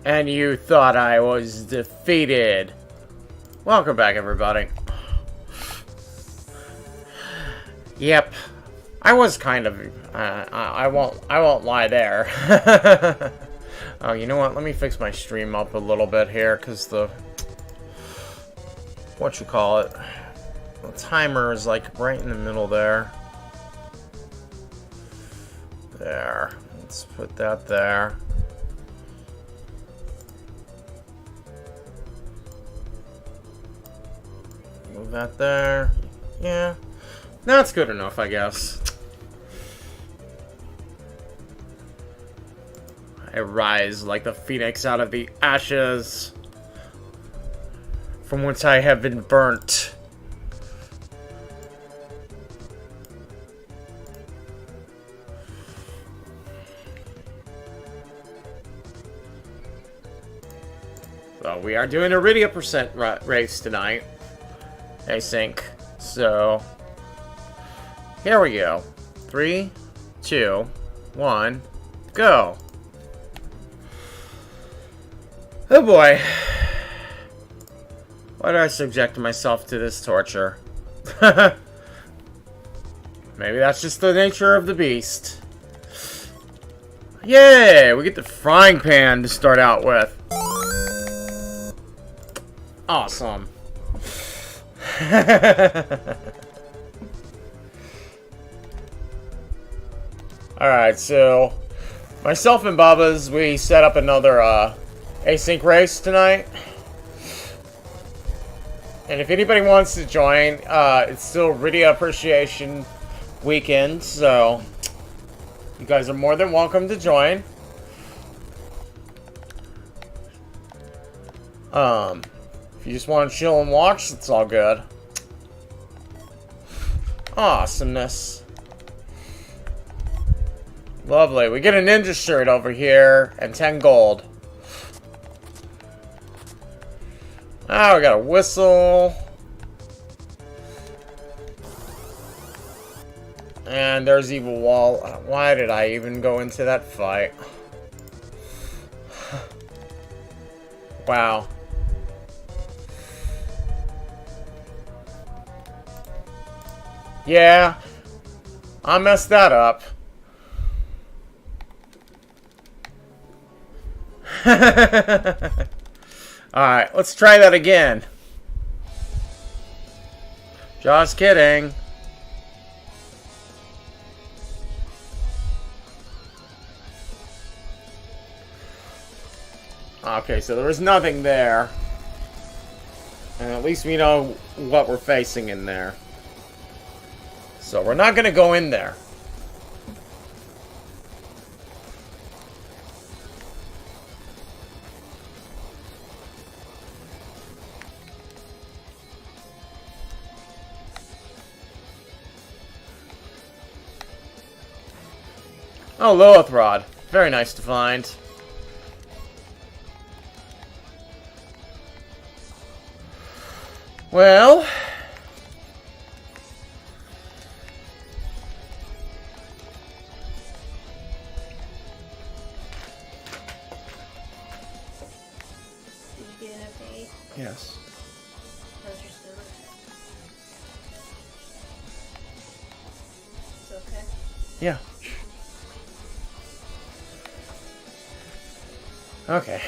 And you thought I was defeated. Welcome back, everybody. Yep, I was kind of. I won't lie there. Oh, you know what? Let me fix my stream up a little bit here, cause the the timer is like right in the middle there. There. Let's put that there. Move that there. Yeah. That's good enough, I guess. I rise like the phoenix out of the ashes from which I have been burnt. So we are doing a Rydia percent race tonight, I think. So here we go. 3, 2, 1, go. Oh boy. Why do I subject myself to this torture? Maybe that's just the nature of the beast. Yay! We get the frying pan to start out with. Awesome. Alright, so myself and Bubba's, we set up another async race tonight. And if anybody wants to join, it's still Rydia Appreciation Weekend, so you guys are more than welcome to join. If you just want to chill and watch, it's all good. Awesomeness. Lovely. We get a ninja shirt over here and 10 gold. Oh, we got a whistle. And there's Evil Wall. Why did I even go into that fight? Wow. Yeah, I messed that up. Alright, let's try that again. Just kidding. Okay, so there was nothing there. And at least we know what we're facing in there. So we're not going to go in there. Oh, Lilith Rod. Very nice to find. Well... Yes. How's your stomach? It's okay? Yeah. Okay.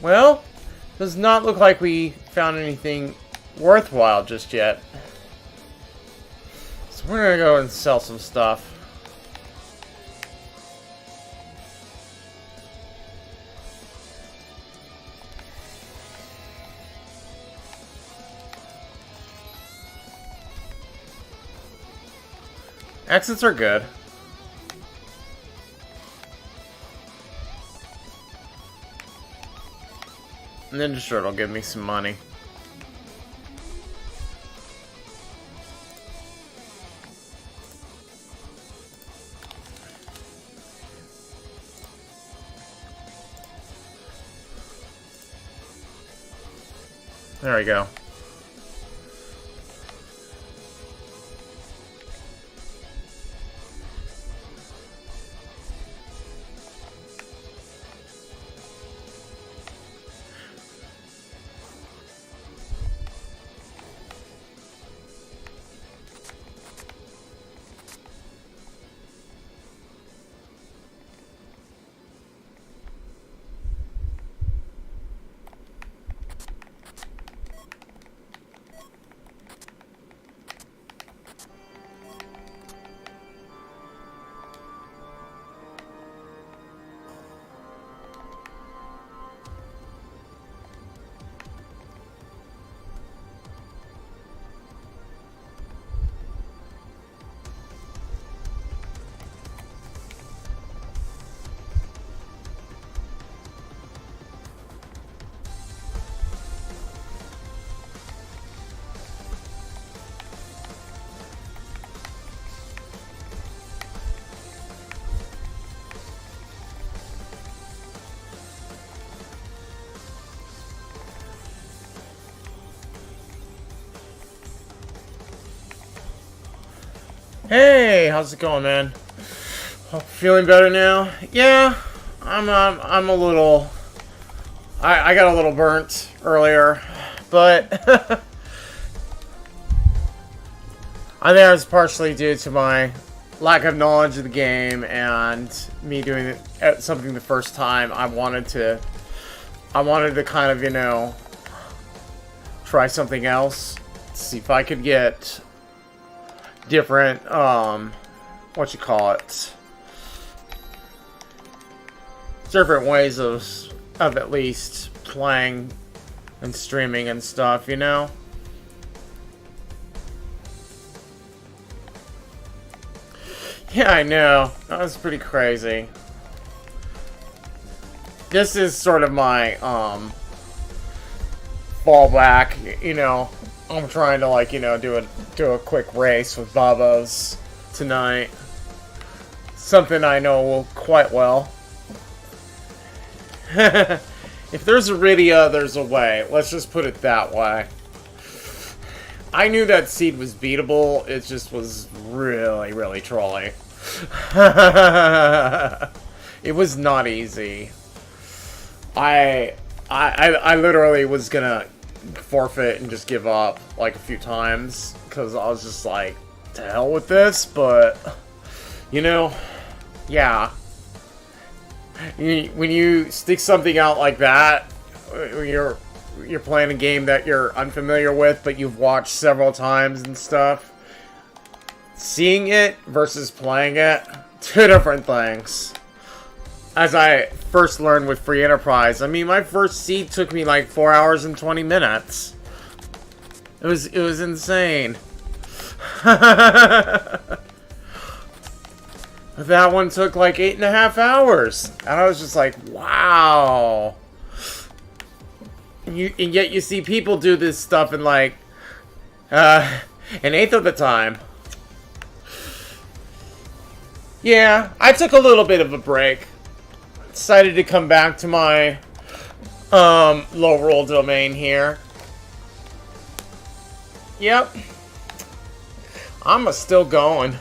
Well, does not look like we found anything worthwhile just yet. So we're gonna go and sell some stuff. Exits are good. Ninja Shirt will give me some money. There we go. Hey, how's it going, man? Feeling better now? Yeah, I'm a little. I got a little burnt earlier, but I think it was partially due to my lack of knowledge of the game and me doing something the first time. I wanted to kind of, you know, try something else, see if I could get different, what you call it, different ways of at least playing and streaming and stuff, you know? Yeah, I know. That was pretty crazy. This is sort of my, fallback, you know. I'm trying to, like, you know, do a quick race with Babos tonight. Something I know quite well. If there's a Rydia, there's a way. Let's just put it that way. I knew that seed was beatable. It just was really, really trolly. It was not easy. I literally was gonna forfeit and just give up like a few times because I was just like, to hell with this. But you know, yeah, when you stick something out like that, you're playing a game that you're unfamiliar with but you've watched several times and stuff, seeing it versus playing it, two different things. As I first learned with Free Enterprise, I mean, my first seed took me like 4 hours and 20 minutes. It was insane. That one took like 8.5 hours, and I was just like, wow. And yet you see people do this stuff in like an eighth of the time. Yeah, I took a little bit of a break. Decided to come back to my Lorule domain here. Yep. I'm still going.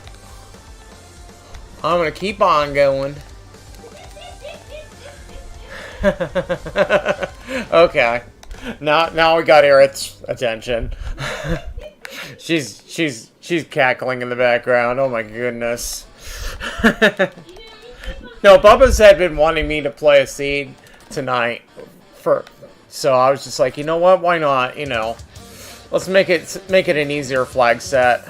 I'm gonna keep on going. Okay. Now we got Aerith's attention. she's cackling in the background. Oh my goodness. No, Bubba's had been wanting me to play a seed tonight, so I was just like, you know what? Why not? You know, let's make it an easier flag set.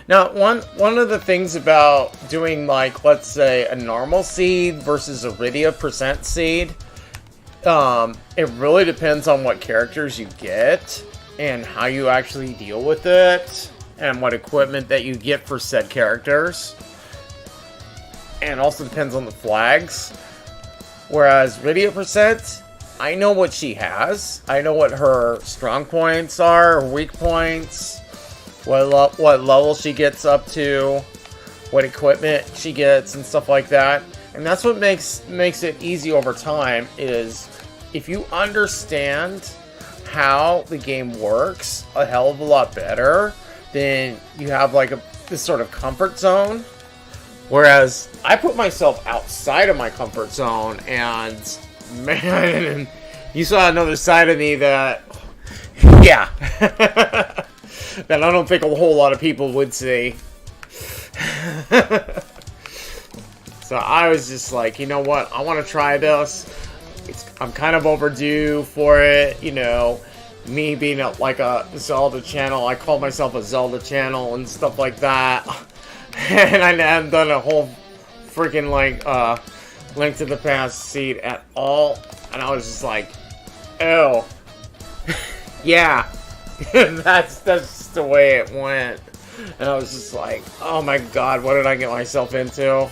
Now, one of the things about doing, like, let's say, a normal seed versus a Rydia % seed, it really depends on what characters you get, and how you actually deal with it, and what equipment that you get for said characters. And also depends on the flags. Whereas Rydia %, I know what she has. I know what her strong points are, her weak points, what level she gets up to, what equipment she gets, and stuff like that. And that's what makes it easy over time, is if you understand how the game works a hell of a lot better, then you have like this sort of comfort zone. Whereas I put myself outside of my comfort zone, and man, you saw another side of me that, yeah, that I don't think a whole lot of people would see. So I was just like, you know what, I want to try this. I'm kind of overdue for it, you know. Me being like a Zelda channel, I call myself a Zelda channel and stuff like that. And I haven't done a whole freaking like Link to the Past seed at all, and I was just like, oh, yeah, that's just the way it went. And I was just like, oh my god, what did I get myself into?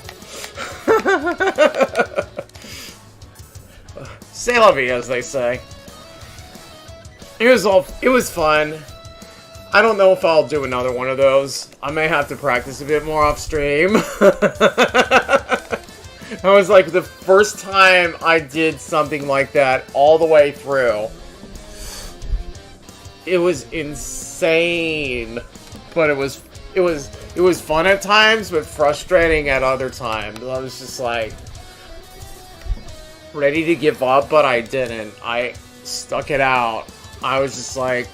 C'est la vie, as they say. It was fun. I don't know if I'll do another one of those. I may have to practice a bit more off stream. That was like the first time I did something like that all the way through. It was insane, but it was fun at times, but frustrating at other times. I was just like ready to give up, but I didn't. I stuck it out. I was just like,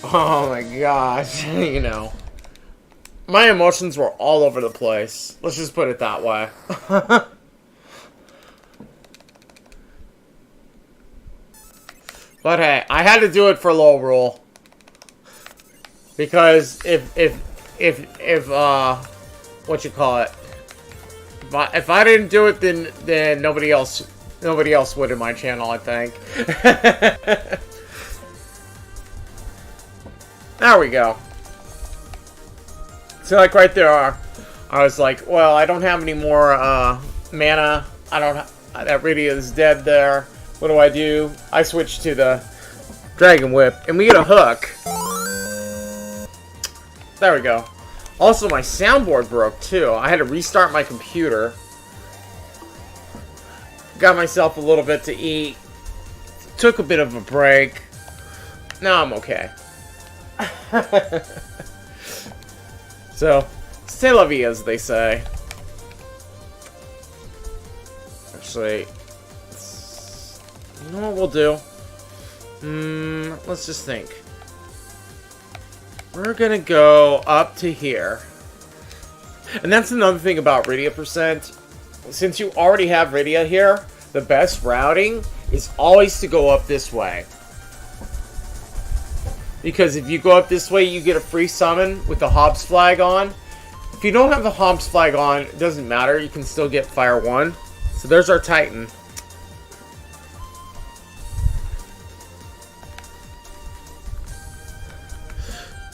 oh my gosh, you know. My emotions were all over the place. Let's just put it that way. But hey, I had to do it for Lorule. Because if what you call it? If I didn't do it, then nobody else would in my channel, I think. There we go. So, like, right there, I was like, well, I don't have any more mana. That Rydia is dead there. What do? I switch to the Dragon Whip, and we get a hook. There we go. Also, my soundboard broke, too. I had to restart my computer. Got myself a little bit to eat. Took a bit of a break. Now I'm okay. So, c'est la vie, as they say. Actually, you know what we'll do? Let's just think. We're gonna go up to here. And that's another thing about Rydia percent. Since you already have Rydia here, the best routing is always to go up this way. Because if you go up this way, you get a free summon with the Hobbs flag on. If you don't have the Hobbs flag on, it doesn't matter. You can still get Fire 1. So there's our Titan.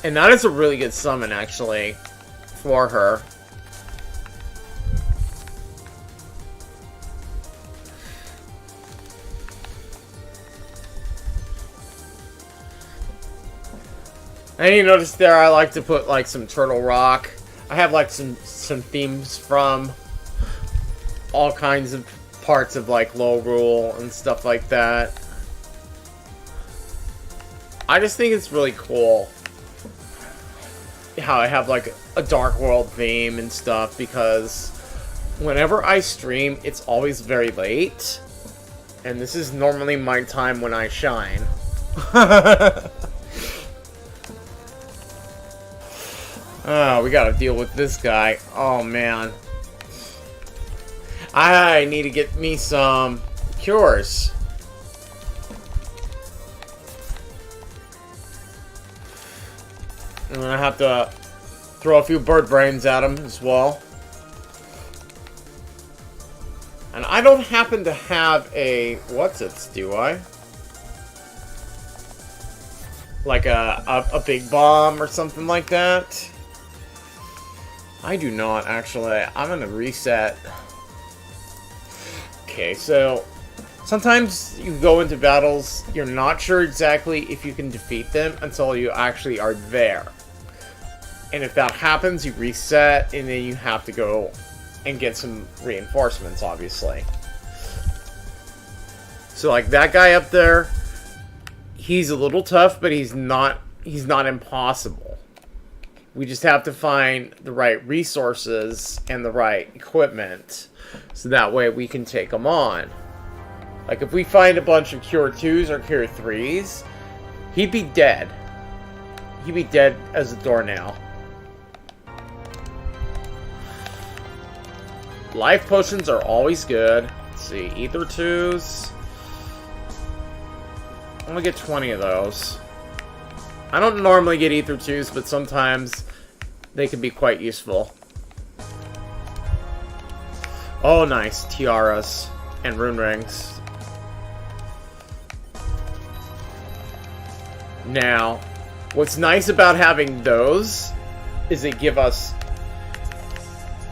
And that is a really good summon, actually, for her. And you notice there, I like to put like some Turtle Rock. I have like some themes from all kinds of parts of like Lorule and stuff like that. I just think it's really cool how I have like a Dark World theme and stuff, because whenever I stream, it's always very late, and this is normally my time when I shine. Oh, we gotta deal with this guy. Oh, man. I need to get me some cures. I'm gonna have to throw a few bird brains at him as well. And I don't happen to have a... what's-its, do I? Like a big bomb or something like that? I do not, actually. I'm gonna reset. Okay, so Sometimes you go into battles, you're not sure exactly if you can defeat them until you actually are there. And if that happens, you reset, and then you have to go and get some reinforcements, obviously. So, like, that guy up there, he's a little tough, but he's not impossible. We just have to find the right resources and the right equipment, so that way we can take him on. Like, if we find a bunch of Cure 2s or Cure 3s, he'd be dead. He'd be dead as a doornail. Life potions are always good. Let's see, Ether 2s. I'm gonna get 20 of those. I don't normally get Ether 2s, but sometimes they can be quite useful. Oh, nice. Tiaras and rune rings. Now, what's nice about having those is they give us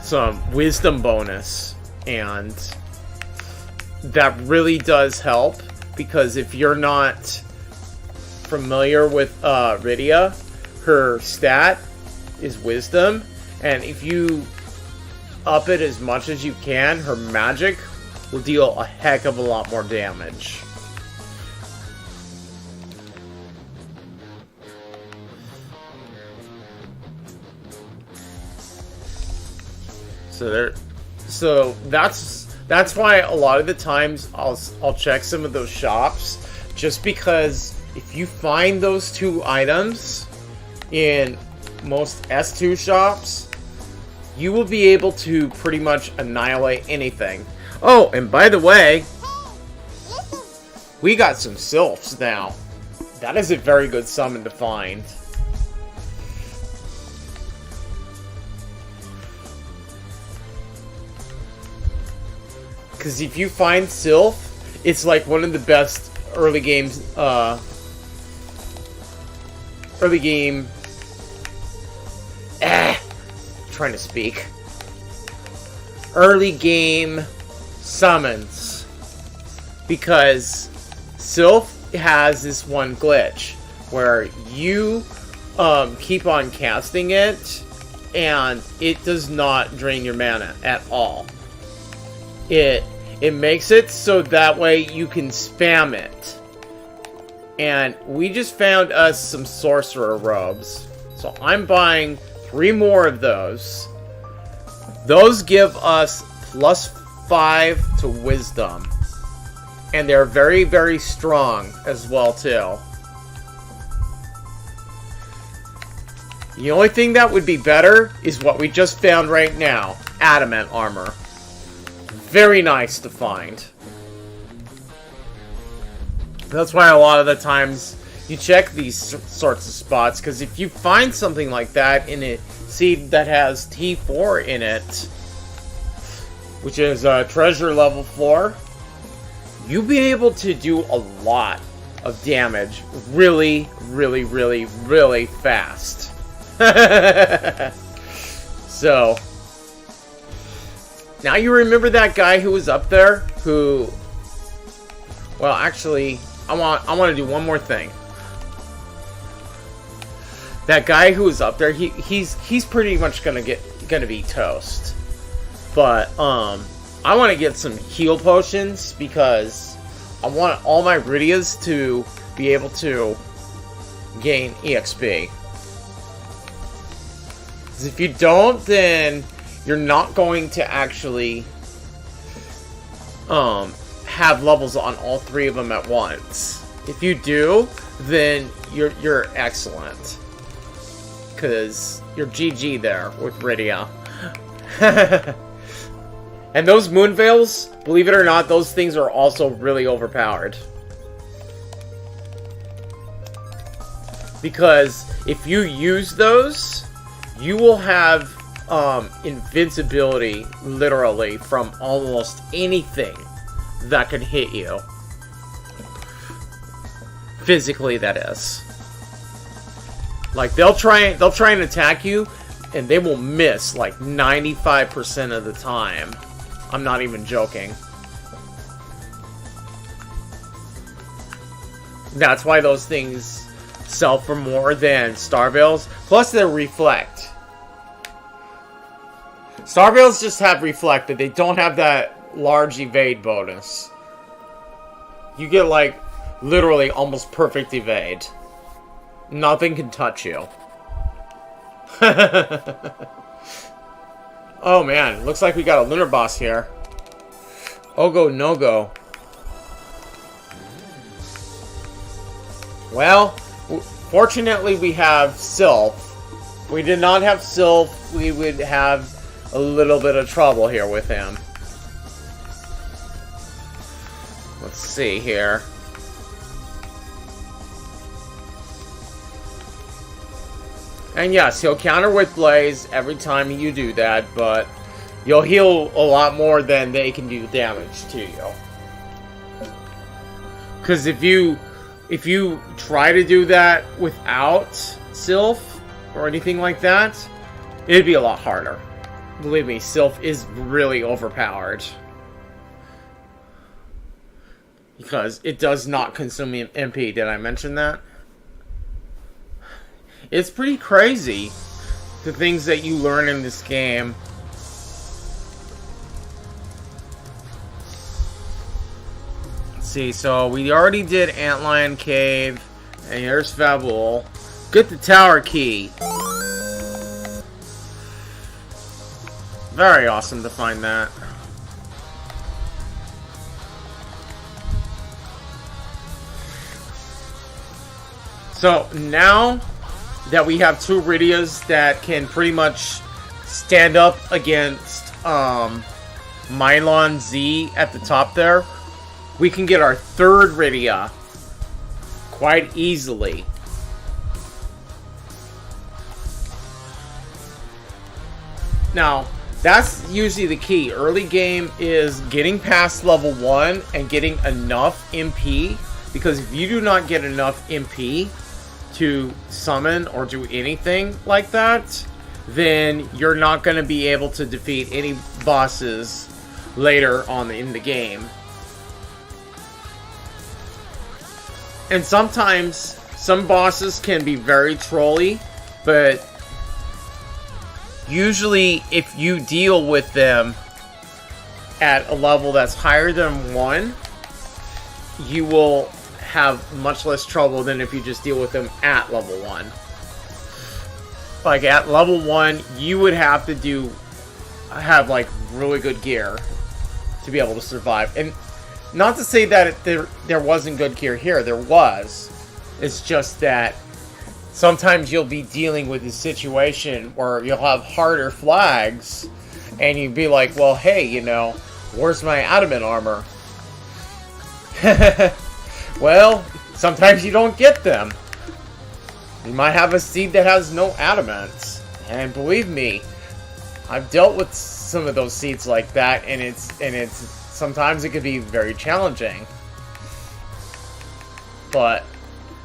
some wisdom bonus, and that really does help, because if you're not familiar with Rydia, her stat is wisdom, and if you up it as much as you can, her magic will deal a heck of a lot more damage. So that's why a lot of the times I'll check some of those shops, just because if you find those two items in most S2 shops, you will be able to pretty much annihilate anything. Oh, and by the way, we got some sylphs now. That is a very good summon to find. Because if you find Sylph, it's like one of the best early game trying to speak. Early game summons. Because Sylph has this one glitch where you keep on casting it, and it does not drain your mana at all. It makes it so that way you can spam it. And we just found us some sorcerer robes. So I'm buying 3 more of those. Those give us +5 to wisdom. And they're very, very strong as well, too. The only thing that would be better is what we just found right now. Adamant armor. Very nice to find. That's why a lot of the times you check these sorts of spots, because if you find something like that in a seed that has T4 in it, which is treasure level 4, you'll be able to do a lot of damage really, really, really, really fast. So, now you remember that guy who was up there who... Well, actually, I want to do one more thing. That guy who was up there, he's pretty much gonna be toast. But I want to get some heal potions, because I want all my Rydias to be able to gain EXP. Because if you don't, then you're not going to actually have levels on all 3 of them at once. If you do, then you're excellent. Because you're GG there with Rydia. And those moon veils, believe it or not, those things are also really overpowered. Because if you use those, you will have invincibility, literally, from almost anything that can hit you. Physically, that is. Like, they'll try and attack you, and they will miss, like, 95% of the time. I'm not even joking. That's why those things sell for more than Starveils. Plus, they reflect. Starveils just have reflect, but they don't have that large evade bonus. You get, like, literally almost perfect evade. Nothing can touch you. Oh man, looks like we got a lunar boss here. Ogo no go. Well, fortunately we have Sylph. If we did not have Sylph, we would have a little bit of trouble here with him. Let's see here. And yes, he'll counter with Blaze every time you do that, but you'll heal a lot more than they can do damage to you. Because if you try to do that without Sylph or anything like that, it'd be a lot harder. Believe me, Sylph is really overpowered. Because it does not consume MP. Did I mention that? It's pretty crazy, the things that you learn in this game. Let's see, so we already did Antlion Cave, and here's Fabul. Get the tower key. Very awesome to find that. So, now that we have two Rydias that can pretty much stand up against Mylon Z at the top there, we can get our third Rydia quite easily. Now, that's usually the key. Early game is getting past level 1 and getting enough MP, because if you do not get enough MP to summon or do anything like that, then you're not going to be able to defeat any bosses later on in the game. And sometimes some bosses can be very trolly, but usually if you deal with them at a level that's higher than 1, you will have much less trouble than if you just deal with them at level 1. Like at level 1, you would have to have like really good gear to be able to survive. And not to say that there wasn't good gear here, there was. It's just that sometimes you'll be dealing with a situation where you'll have harder flags, and you'd be like, well, hey, you know, where's my adamant armor? Well, sometimes you don't get them. You might have a seed that has no adamants. And believe me, I've dealt with some of those seeds like that, and it's sometimes it can be very challenging. But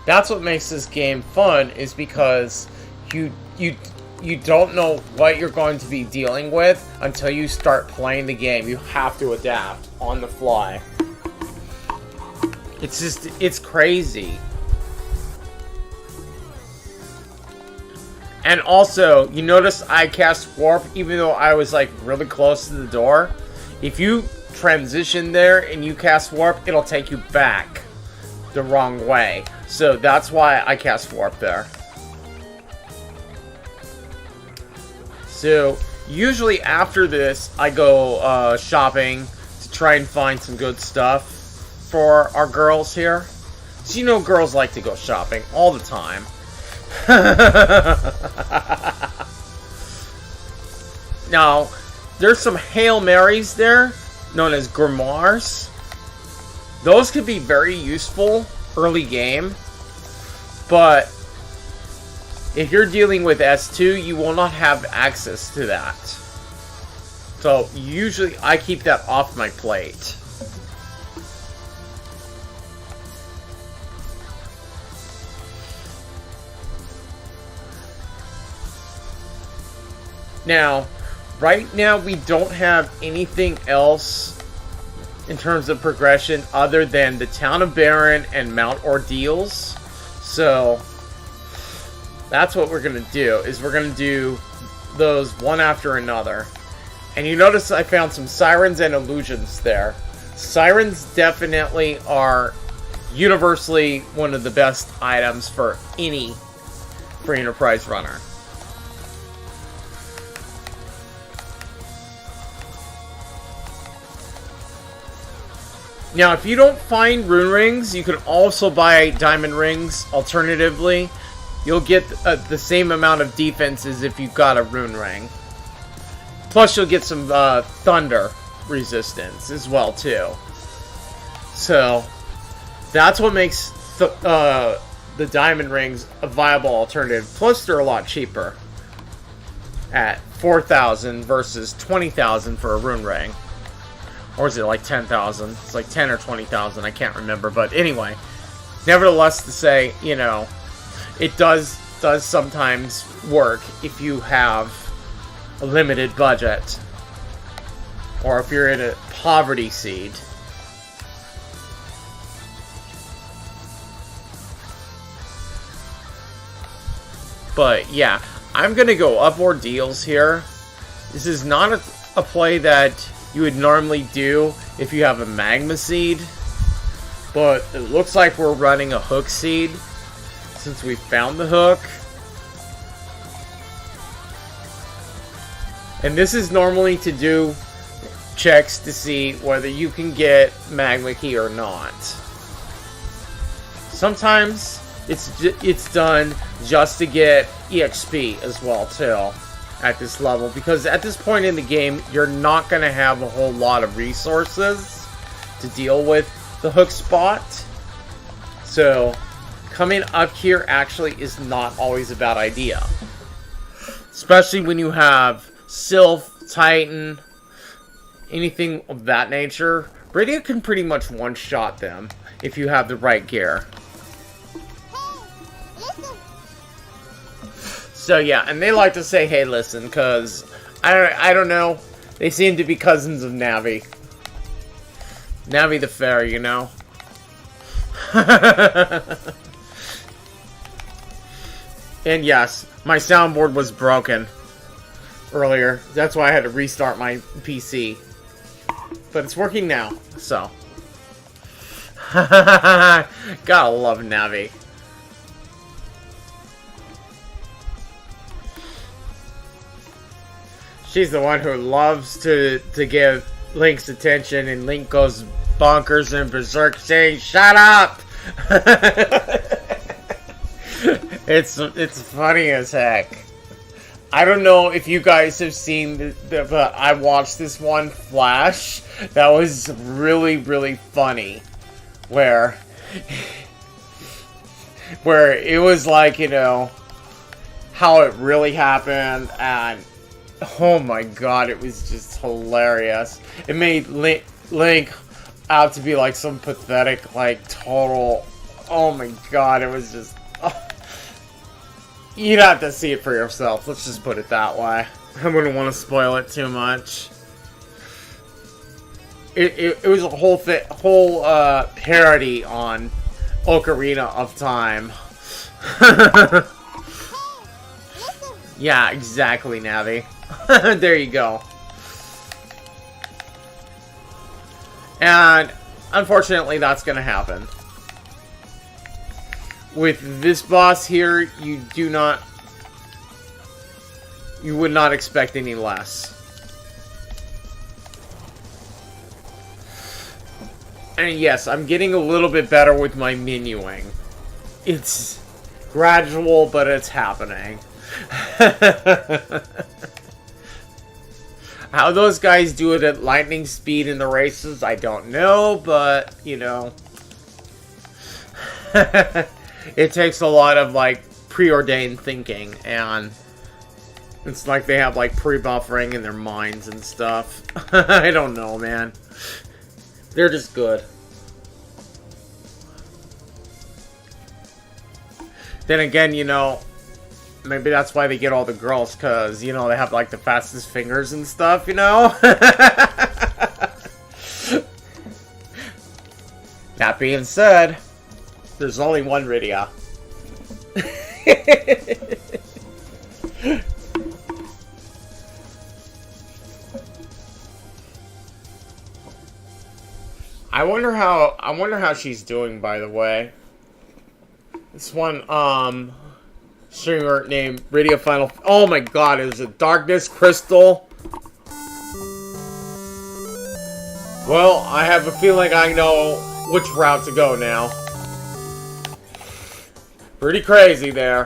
that's what makes this game fun, is because you don't know what you're going to be dealing with until you start playing the game. You have to adapt on the fly. It's crazy. And also, you notice I cast Warp even though I was like really close to the door. If you transition there and you cast Warp, it'll take you back the wrong way. So that's why I cast Warp there. So usually after this, I go shopping to try and find some good stuff for our girls here. So you know girls like to go shopping all the time. Now, there's some Hail Marys there, known as Grimoires. Those could be very useful early game, but if you're dealing with S2, you will not have access to that. So usually I keep that off my plate. Now, right now we don't have anything else in terms of progression other than the Town of Baron and Mount Ordeals. So that's what we're going to do, is we're going to do those one after another. And you notice I found some Sirens and Illusions there. Sirens definitely are universally one of the best items for any free enterprise runner. Now, if you don't find rune rings, you can also buy diamond rings. Alternatively, you'll get the same amount of defense as if you've got a rune ring. Plus, you'll get some thunder resistance as well, too. So, that's what makes the diamond rings a viable alternative. Plus, they're a lot cheaper at 4,000 versus 20,000 for a rune ring. Or is it like 10,000? It's like 10 or 20,000. I can't remember. But anyway, nevertheless, to say, you know, it does sometimes work if you have a limited budget, or if you're in a poverty seed. But yeah, I'm gonna go up Ordeals here. This is not a play that you would normally do if you have a magma seed, but it looks like we're running a hook seed since we found the hook. And this is normally to do checks to see whether you can get magma key or not. Sometimes it's done just to get EXP as well too at this level, because at this point in the game you're not going to have a whole lot of resources to deal with the hook spot. So coming up here actually is not always a bad idea, especially when you have Sylph, Titan, anything of that nature. Rydia can pretty much one-shot them if you have the right gear. So yeah, and they like to say, hey, listen, because, I don't know, they seem to be cousins of Navi. Navi the Fair, you know? And yes, my soundboard was broken earlier. That's why I had to restart my PC. But it's working now, so. Gotta love Navi. She's the one who loves to give Link's attention, and Link goes bonkers and berserk saying, "Shut up!" It's funny as heck. I don't know if you guys have seen but I watched this one Flash that was really, really funny, where it was like, you know, how it really happened, and oh my god, it was just hilarious. It made Link out to be like some pathetic, like, total, oh my god, it was just, you'd have to see it for yourself, let's just put it that way. I wouldn't want to spoil it too much. It was a whole parody on Ocarina of Time. Yeah, exactly, Navi. There you go. And unfortunately, that's going to happen. With this boss here, you would not expect any less. And yes, I'm getting a little bit better with my menuing. It's gradual, but it's happening. How those guys do it at lightning speed in the races, I don't know, but, you know. It takes a lot of, like, preordained thinking, and it's like they have, like, pre-buffering in their minds and stuff. I don't know, man. They're just good. Then again, you know, maybe that's why they get all the girls, because, you know, they have, like, the fastest fingers and stuff, you know? That being said, there's only one Rydia. I wonder how she's doing, by the way. This one, streamer named Rydia Final. Oh my god, it was a Darkness Crystal. Well, I have a feeling I know which route to go now. Pretty crazy there.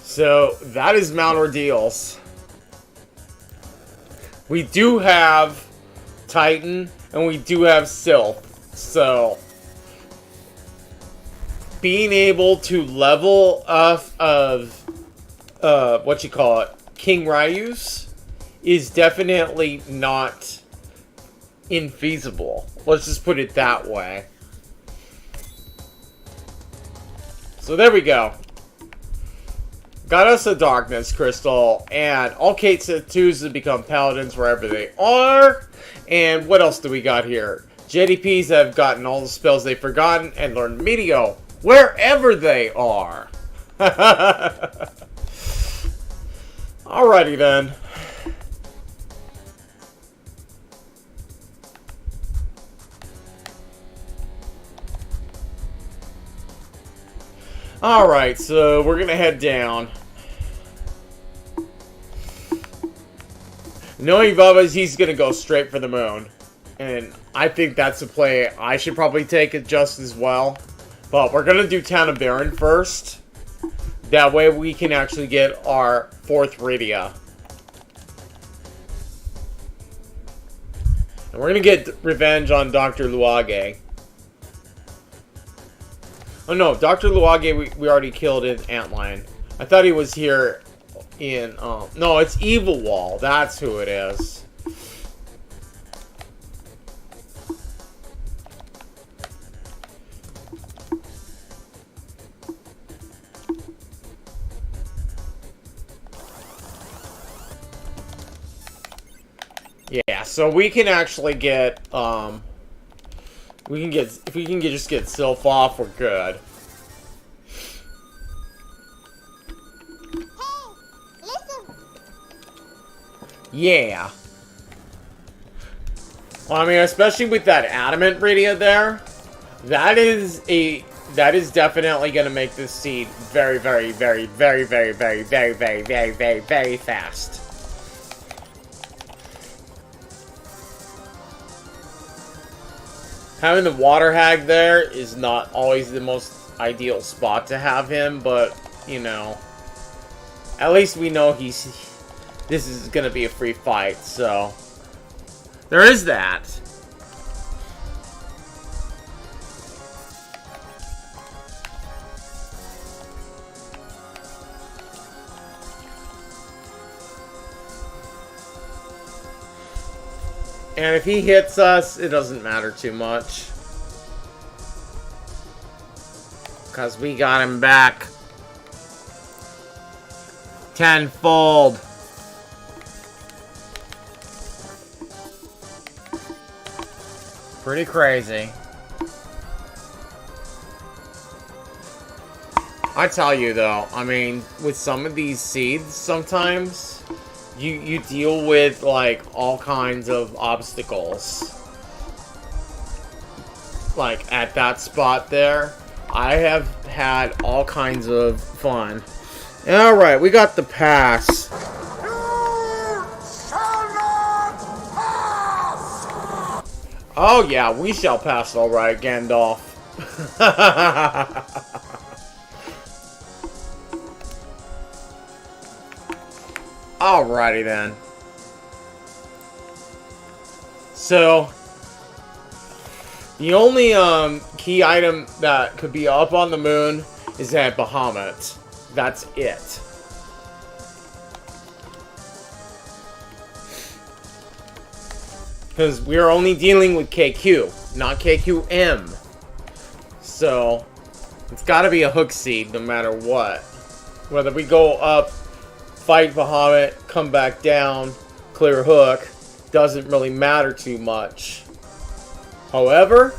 So, that is Mount Ordeals. We do have Titan, and we do have Sylph. So, being able to level up of King Ryu's is definitely not infeasible. Let's just put it that way. So there we go. Got us a Darkness Crystal, and all Kate said too is to become Paladins wherever they are. And what else do we got here? JDPs have gotten all the spells they've forgotten and learned Meteo wherever they are. Alrighty then. Alright, so we're gonna head down. Knowing Bubba's, he's gonna go straight for the moon. And I think that's a play I should probably take it just as well. But we're gonna do Town of Baron first. That way we can actually get our 4th Rydia. And we're gonna get revenge on Dr. Luage. Oh no, Dr. Luage we already killed in Antlion. I thought he was here in, no, it's Evil Wall. That's who it is. Yeah, so we can actually get, if we can just get Sylph off, we're good. Yeah. Well, I mean, especially with that Adamant Rydia there, that is definitely going to make this seed very, very, very, very, very, very, very, very, very, very, very fast. Having the Water Hag there is not always the most ideal spot to have him, but, you know, at least we know this is going to be a free fight, so there is that. And if he hits us, it doesn't matter too much. Because we got him back tenfold. Pretty crazy. I tell you though, I mean, with some of these seeds, sometimes you deal with like all kinds of obstacles. Like at that spot there, I have had all kinds of fun. Alright, we got the pass. Oh yeah, we shall pass alright, Gandalf. Alrighty then. So, the only key item that could be up on the moon is at Bahamut. That's it. Because we are only dealing with KQ, not KQM. So, it's got to be a hook seed no matter what. Whether we go up, fight Bahamut, come back down, clear hook doesn't really matter too much. However,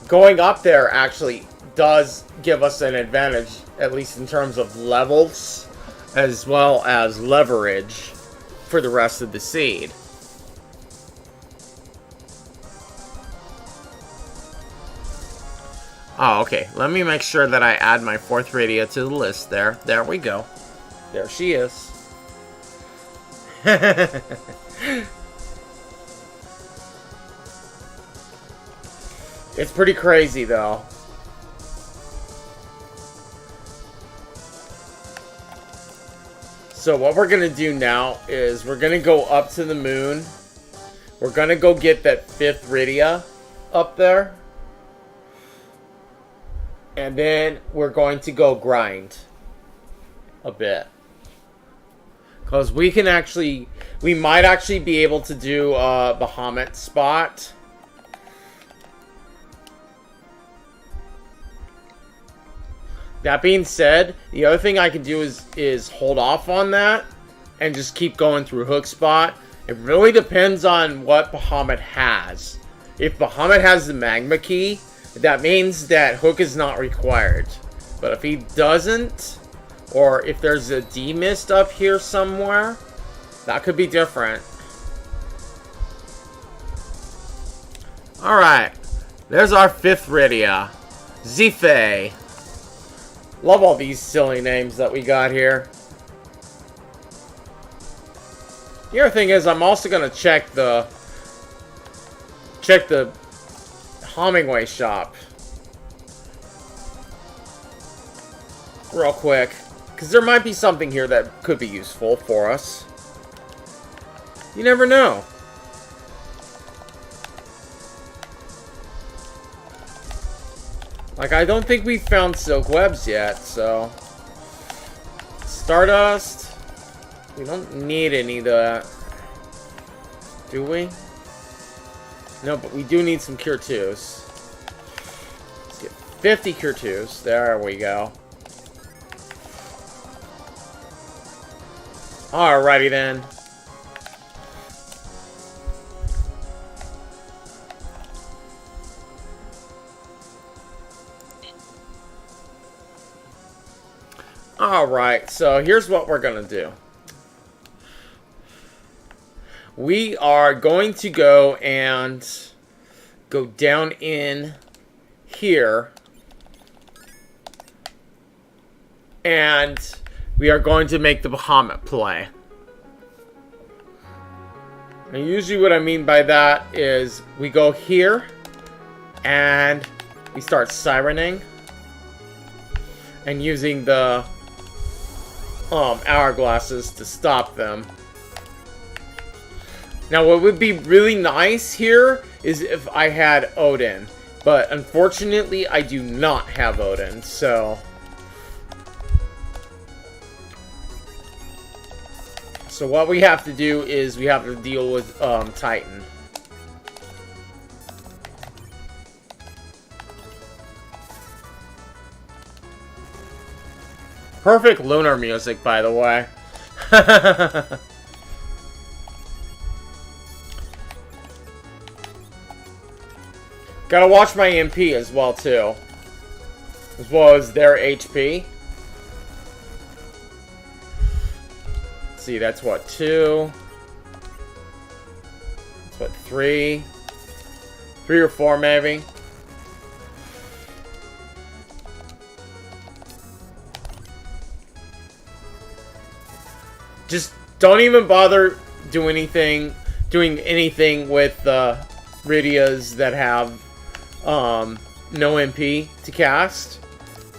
going up there actually does give us an advantage, at least in terms of levels, as well as leverage for the rest of the seed. Oh, okay. Let me make sure that I add my 4th Rydia to the list there. There we go. There she is. It's pretty crazy, though. So what we're going to do now is we're going to go up to the moon. We're going to go get that 5th Rydia up there. And then we're going to go grind a bit. Because we can actually, we might actually be able to do a Bahamut spot. That being said, the other thing I can do is hold off on that and just keep going through hook spot. It really depends on what Bahamut has. If Bahamut has the magma key, that means that hook is not required. But if he doesn't, or if there's a demist up here somewhere, that could be different. Alright, there's our 5th Rydia, Zifei. Love all these silly names that we got here. The other thing is, I'm also going to check the Hemingway shop real quick, because there might be something here that could be useful for us. You never know. Like, I don't think we've found silk webs yet, so Stardust, we don't need any of that, do we? No, but we do need some Cure 2s. Let's get 50 Cure 2s. There we go. Alrighty then. Alright, so here's what we're gonna do. We are going to go and go down in here. And we are going to make the Bahamut play. And usually what I mean by that is we go here and we start sirening and using the hourglasses to stop them. Now, what would be really nice here is if I had Odin. But, unfortunately, I do not have Odin, so... So, what we have to do is we have to deal with, Titan. Perfect lunar music, by the way. Gotta watch my MP as well, too. As well as their HP. Let's see, that's what, 2? That's what, 3? 3 or 4, maybe? Just don't even bother doing anything with the Rydias that have no MP to cast.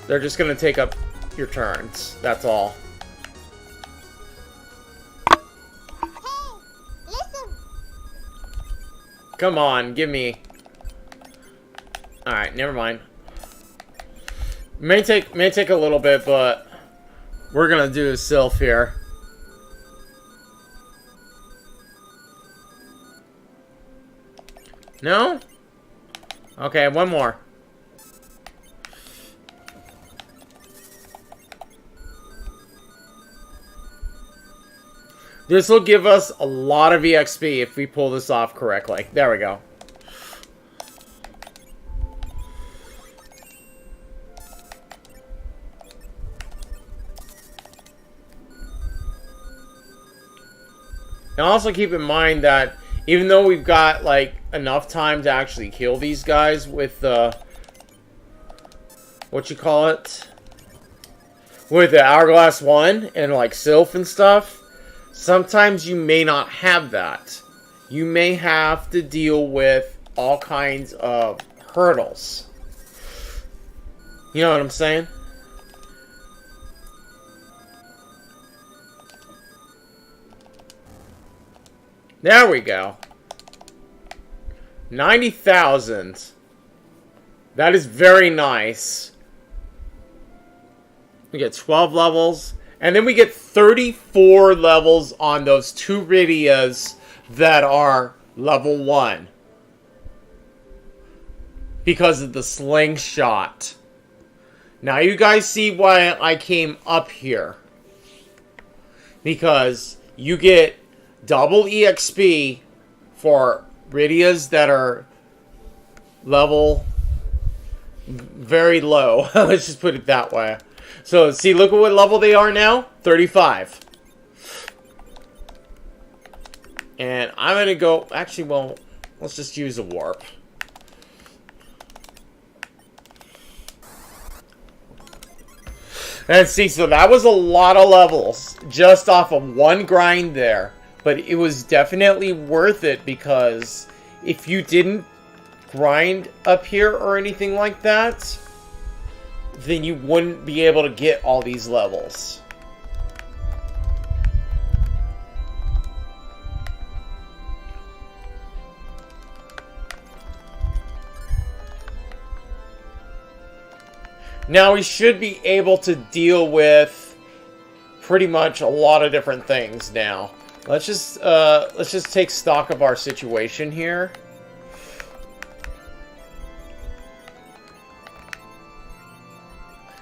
They're just gonna take up your turns. That's all. Hey, listen. Come on, give me. Alright, never mind. May take a little bit, but we're gonna do a Sylph here. No? Okay, one more. This will give us a lot of EXP if we pull this off correctly. There we go. And also keep in mind that even though we've got, like, enough time to actually kill these guys with the... what you call it? With the Hourglass 1 and, like, Sylph and stuff, sometimes you may not have that. You may have to deal with all kinds of hurdles. You know what I'm saying? There we go. 90,000. That is very nice. We get 12 levels. And then we get 34 levels on those 2 Rydias that are level 1. Because of the slingshot. Now you guys see why I came up here. Because you get double EXP for Rydias that are level very low. Let's just put it that way. So, see, look at what level they are now. 35. And I'm going to go... actually, well, let's just use a warp. And see, so that was a lot of levels just off of one grind there. But it was definitely worth it because if you didn't grind up here or anything like that, then you wouldn't be able to get all these levels. Now we should be able to deal with pretty much a lot of different things now. Let's just take stock of our situation here.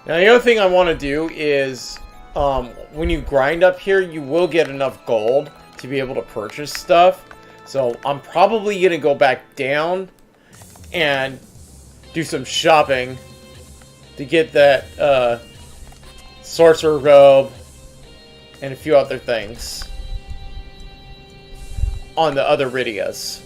Now the other thing I want to do is, when you grind up here, you will get enough gold to be able to purchase stuff. So I'm probably going to go back down and do some shopping to get that sorcerer robe and a few other things on the other Rydias.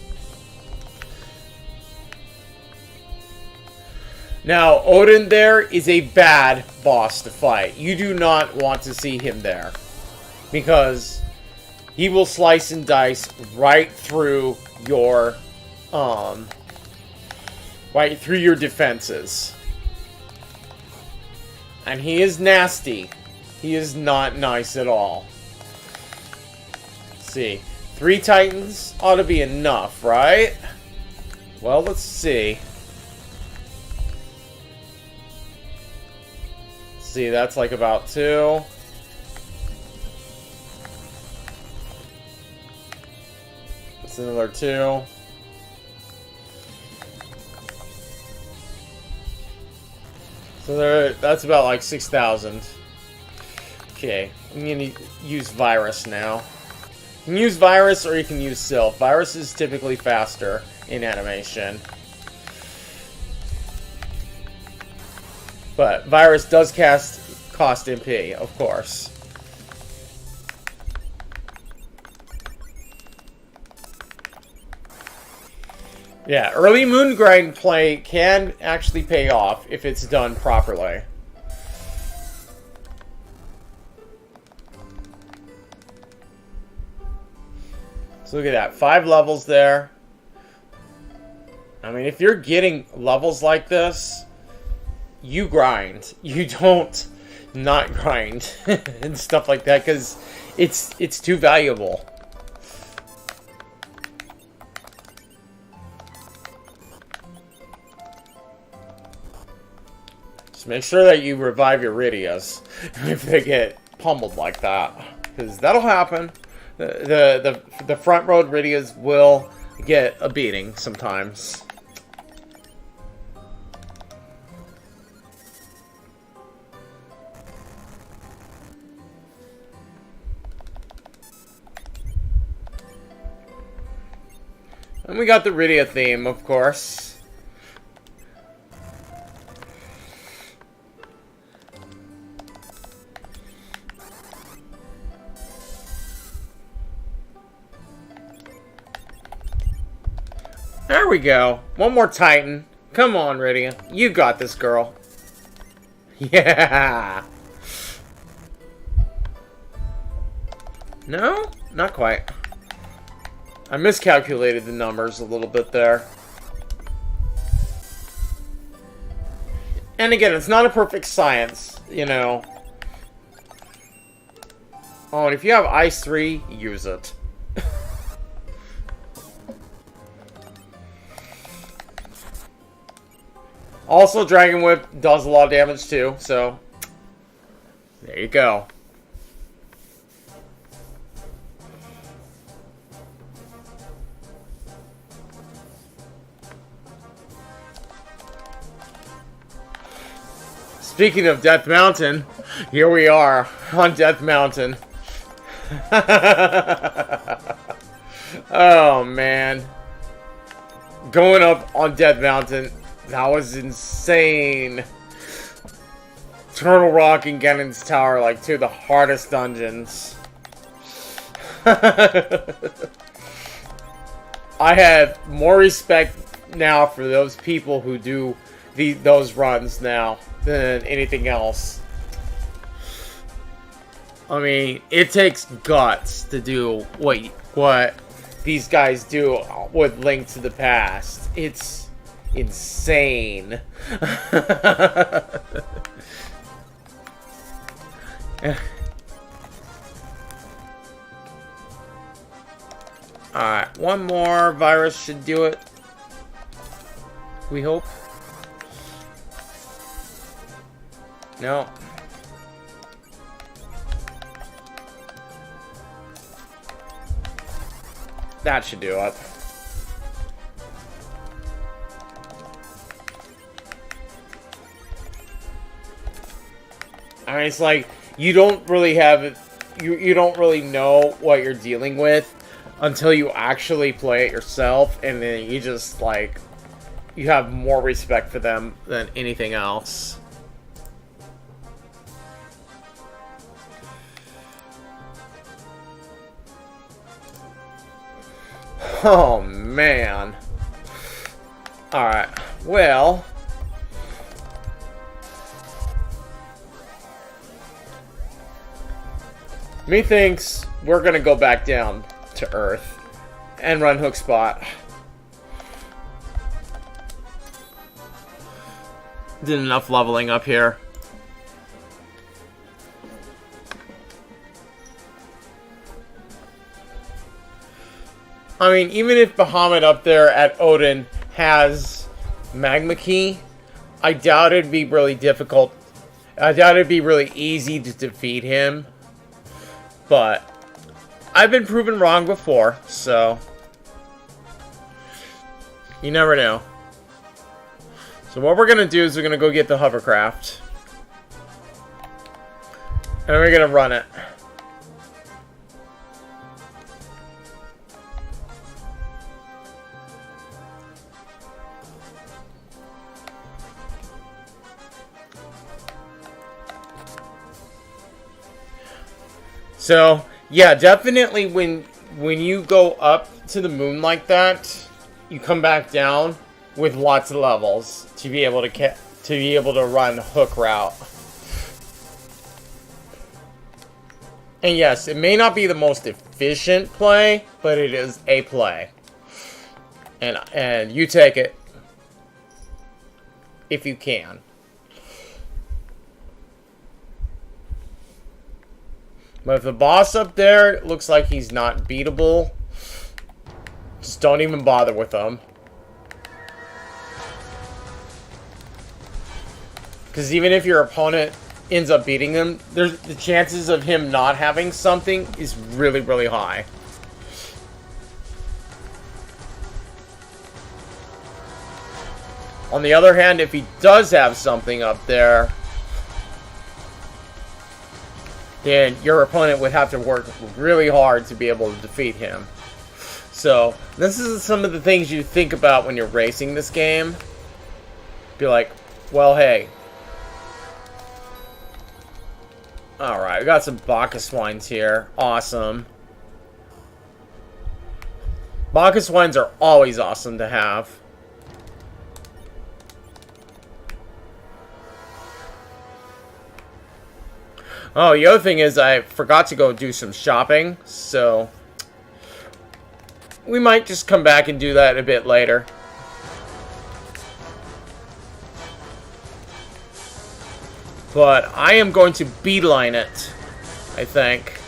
Now, Odin there is a bad boss to fight. You do not want to see him there. Because he will slice and dice right through your, right through your defenses. And he is nasty. He is not nice at all. Let's see. 3 Titans ought to be enough, right? Well, let's see. See, that's like about 2. That's another 2. So that's about like 6,000. Okay, I'm gonna use Virus now. You can use Virus or you can use Sylph. Virus is typically faster in animation. But Virus does cost MP, of course. Yeah, early moon grind play can actually pay off if it's done properly. So look at that, 5 levels there. I mean, if you're getting levels like this, you grind. You don't not grind and stuff like that because it's too valuable. Just make sure that you revive your Rydias if they get pummeled like that, because that'll happen. The front road Rydias will get a beating sometimes. And we got the Rydia theme, of course. There we go. One more Titan. Come on, Rydia. You got this, girl. Yeah. No? Not quite. I miscalculated the numbers a little bit there. And again, it's not a perfect science, you know. Oh, and if you have Ice 3, use it. Also, Dragon Whip does a lot of damage too, so there you go. Speaking of Death Mountain, here we are on Death Mountain. Oh man. Going up on Death Mountain, that was insane. Turtle Rock and Ganon's Tower, like two of the hardest dungeons. I have more respect now for those people who do those runs now than anything else. I mean, it takes guts to do what these guys do with Link to the Past. It's insane. Alright, one more virus should do it. We hope. No. That should do it. I mean, it's like, you don't really have... You don't really know what you're dealing with until you actually play it yourself, and then you just, like... You have more respect for them than anything else. Oh, man. Alright, well... Methinks we're gonna go back down to Earth and run Hook Spot. Did enough leveling up here. I mean, even if Bahamut up there at Odin has Magma Key, I doubt it'd be really difficult. I doubt it'd be really easy to defeat him. But I've been proven wrong before, so you never know. So what we're going to do is we're going to go get the hovercraft. And we're going to run it. So, yeah, definitely when you go up to the moon like that, you come back down with lots of levels to be able to run Hook Route. And yes, it may not be the most efficient play, but it is a play. And you take it if you can. But if the boss up there looks like he's not beatable, just don't even bother with him. Because even if your opponent ends up beating him, the chances of him not having something is really, really high. On the other hand, if he does have something up there, then your opponent would have to work really hard to be able to defeat him. So, this is some of the things you think about when you're racing this game. Be like, well, hey. Alright, we got some Bacchus wines here. Awesome. Bacchus wines are always awesome to have. Oh, the other thing is I forgot to go do some shopping, so we might just come back and do that a bit later. But I am going to beeline it, I think.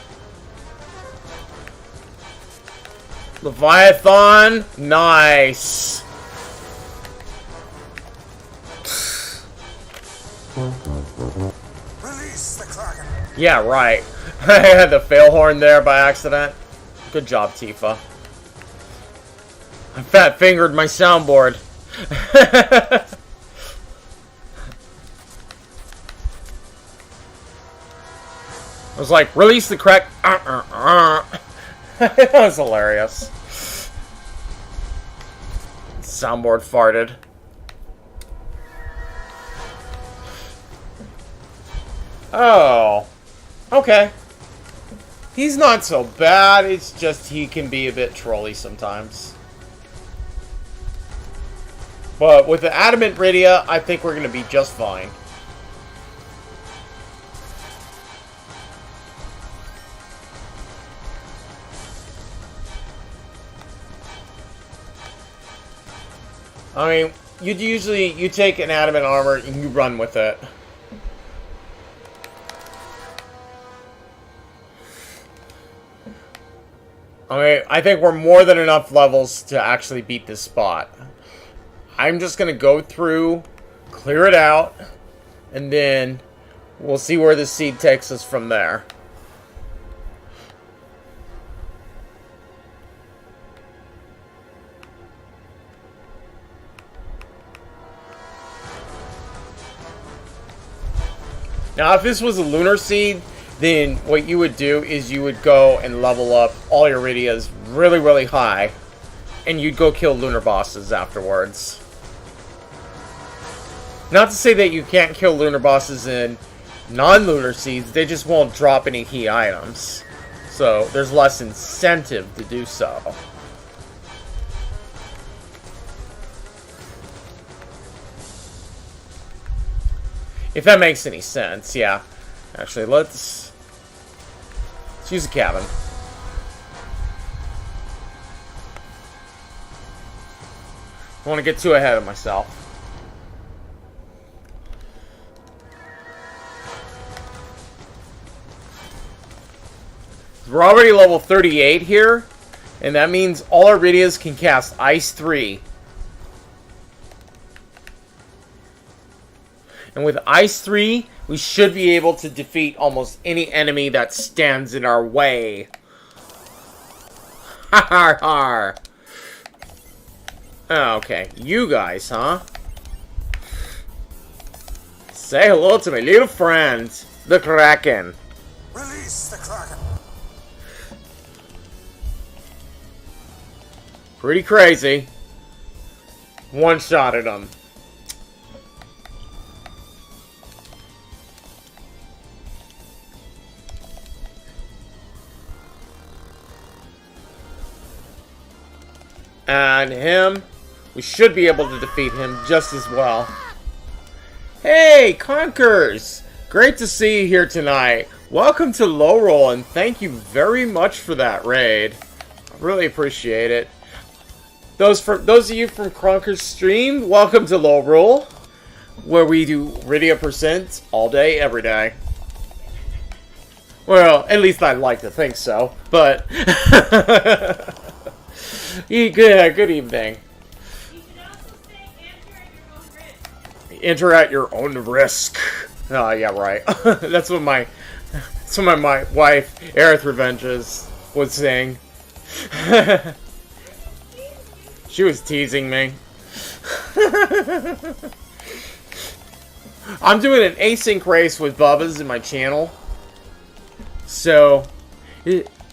Leviathan, nice. Release the Kraken. Yeah, right. I had the fail horn there by accident. Good job, Tifa. I fat-fingered my soundboard. I was like, release the crack. That was hilarious. Soundboard farted. Oh. Okay. He's not so bad, it's just he can be a bit trolly sometimes. But with the Adamant Rydia, I think we're going to be just fine. I mean, you take an Adamant armor and you run with it. I mean, I think we're more than enough levels to actually beat this spot. I'm just going to go through, clear it out, and then we'll see where the seed takes us from there. Now, if this was a lunar seed, then what you would do is you would go and level up all your Rydias really, really high, and you'd go kill lunar bosses afterwards. Not to say that you can't kill lunar bosses in non-lunar seeds, they just won't drop any key items. So, there's less incentive to do so. If that makes any sense, yeah. Actually, let's use the cabin. I don't want to get too ahead of myself. We're already level 38 here, and that means all our Rydias can cast Ice 3. And with Ice 3, we should be able to defeat almost any enemy that stands in our way. Ha ha ha. Okay, you guys, huh? Say hello to my little friend, the Kraken. Release the Kraken. Pretty crazy. One-shotted him. And him, we should be able to defeat him just as well. Hey, Conkers! Great to see you here tonight. Welcome to Lorule, and thank you very much for that raid. I really appreciate it. Those of you from Conker's stream, welcome to Lorule, where we do Rydia% all day, every day. Well, at least I'd like to think so, but... Good evening. You should also say Enter at your own risk. Oh, yeah, right. That's what my wife, Aerith Revenges, was saying. She was teasing me. I'm doing an async race with Bubba's in my channel. So,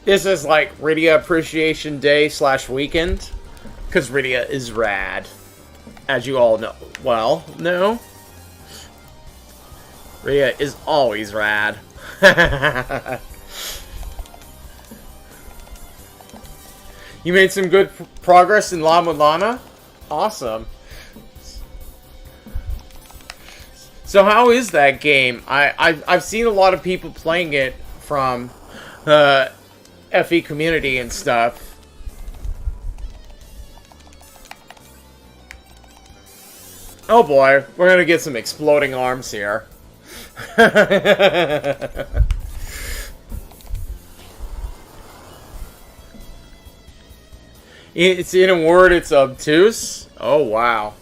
This is like Rydia Appreciation Day / weekend. Because Rydia is rad. As you all know. Well, no. Rydia is always rad. You made some good progress in La Mulana? Awesome. So how is that game? I've seen a lot of people playing it from the FE community and stuff. Oh boy, we're gonna get some exploding arms here. It's in a word, it's obtuse. Oh wow.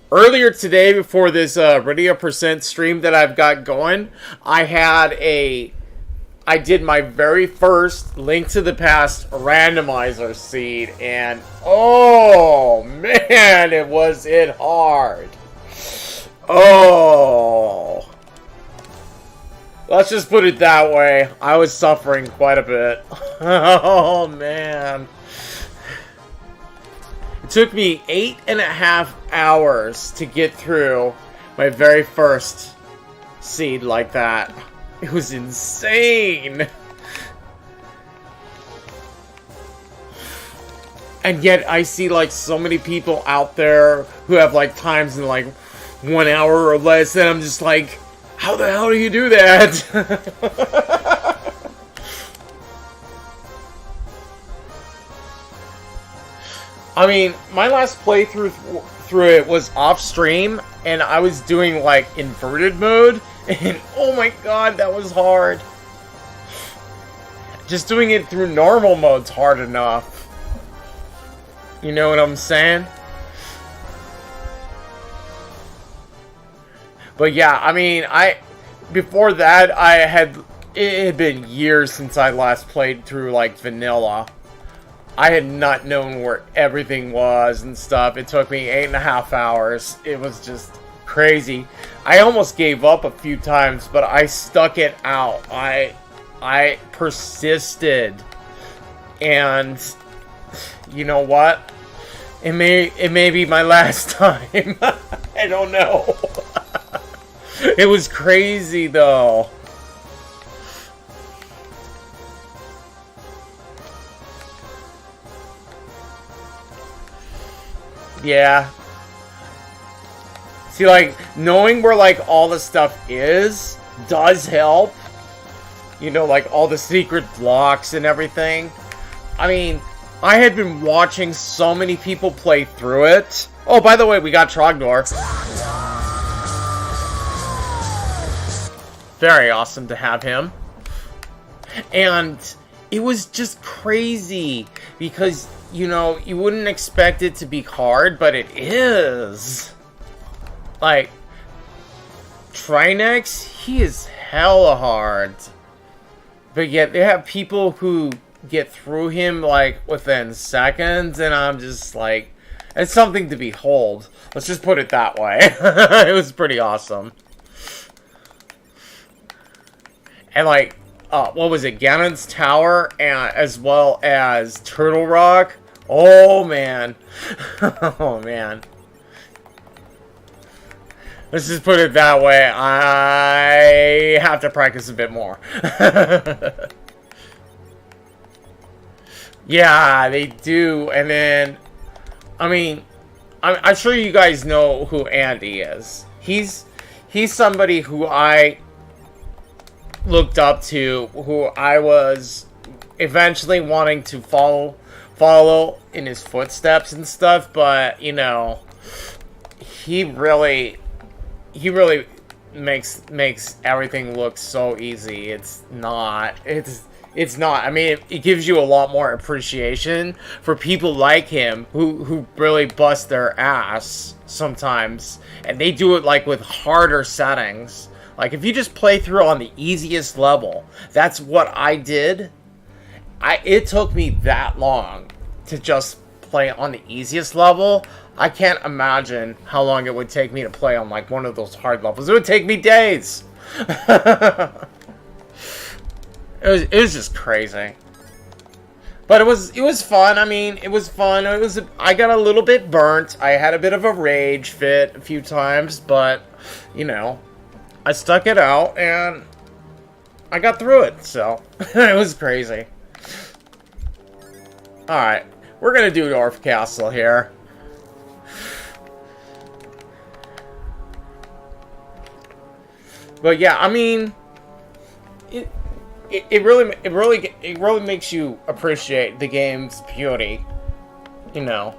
Earlier today, before this Rydia % stream that I've got going, I did my very first Link to the Past randomizer seed, and oh man, was it hard. Oh. Let's just put it that way. I was suffering quite a bit. Oh man. It took me 8.5 hours to get through my very first seed like that. It was insane. And yet I see like so many people out there who have like times in like 1 hour or less, and I'm just like, how the hell do you do that? I mean, my last playthrough through it was off stream, and I was doing like inverted mode, and oh my god, that was hard. Just doing it through normal mode's hard enough. You know what I'm saying? But yeah, I mean, before that, it had been years since I last played through like vanilla. I had not known where everything was and stuff. It took me 8.5 hours. It was just crazy. I almost gave up a few times, but I stuck it out. I persisted. And you know what? It may be my last time. I don't know. It was crazy though. Yeah. See, like, knowing where, like, all the stuff is does help. You know, like, all the secret blocks and everything. I mean, I had been watching so many people play through it. Oh, by the way, we got Trogdor. Very awesome to have him. And it was just crazy because, you know, you wouldn't expect it to be hard, but it is. Like, Trinex, he is hella hard. But yet, they have people who get through him, like, within seconds, and I'm just like, it's something to behold. Let's just put it that way. It was pretty awesome. And, like, what was it? Ganon's Tower, and as well as Turtle Rock. Oh, man. Oh, man. Let's just put it that way. I have to practice a bit more. Yeah, they do. And then, I mean, I'm sure you guys know who Andy is. He's somebody who I looked up to, who I was eventually wanting to follow in his footsteps and stuff, but you know, he really makes everything look so easy. It's not. I mean, it gives you a lot more appreciation for people like him who really bust their ass sometimes, and they do it like with harder settings. Like, if you just play through on the easiest level, that's what I did. It took me that long to just play on the easiest level. I can't imagine how long it would take me to play on, like, one of those hard levels. It would take me days. It was just crazy. But it was fun. I mean, it was fun. I got a little bit burnt. I had a bit of a rage fit a few times, but you know, I stuck it out and I got through it. So it was crazy. All right, we're gonna do Dwarf Castle here. But yeah, I mean, it really makes you appreciate the game's beauty, you know.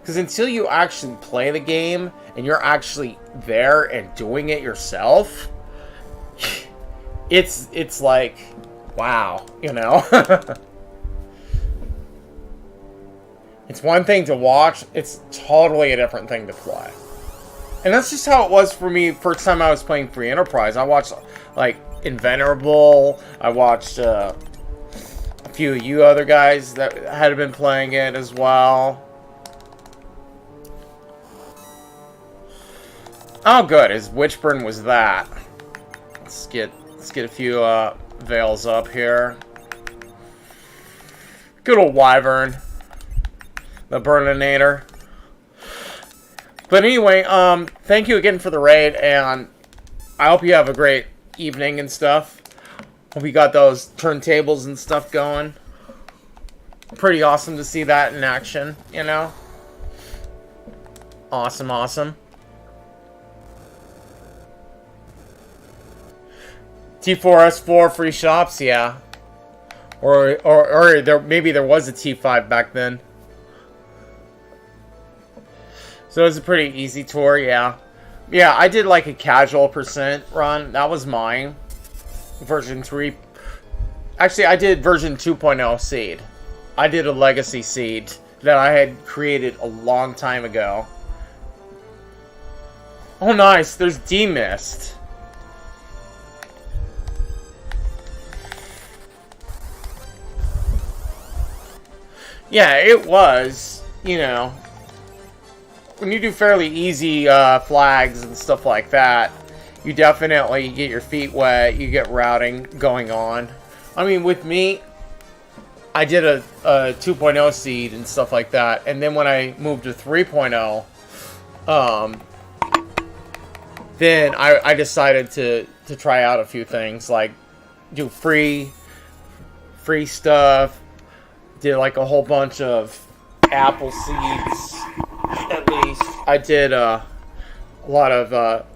Because until you actually play the game and you're actually there and doing it yourself, it's like, wow, you know. It's one thing to watch; it's totally a different thing to play. And that's just how it was for me first time I was playing Free Enterprise. I watched, like, Invenerable. I watched a few of you other guys that had been playing it as well. Oh, good. His Witchburn was that. Let's get a few veils up here. Good old Wyvern. The Burninator. But anyway, thank you again for the raid, and I hope you have a great evening and stuff. Hope you got those turntables and stuff going. Pretty awesome to see that in action, you know? Awesome, awesome. T4S4 free shops, yeah. Or maybe there was a T5 back then. So it was a pretty easy tour, yeah. Yeah, I did like a casual percent run. That was mine. Version 3. Actually, I did version 2.0 seed. I did a legacy seed that I had created a long time ago. Oh, nice. There's D-Mist. Yeah, it was, you know. When you do fairly easy flags and stuff like that, you definitely get your feet wet, you get routing going on. I mean, with me, I did a 2.0 seed and stuff like that, and then when I moved to 3.0, then I decided to try out a few things, like do free stuff, did like a whole bunch of apple seeds. At least I did a lot of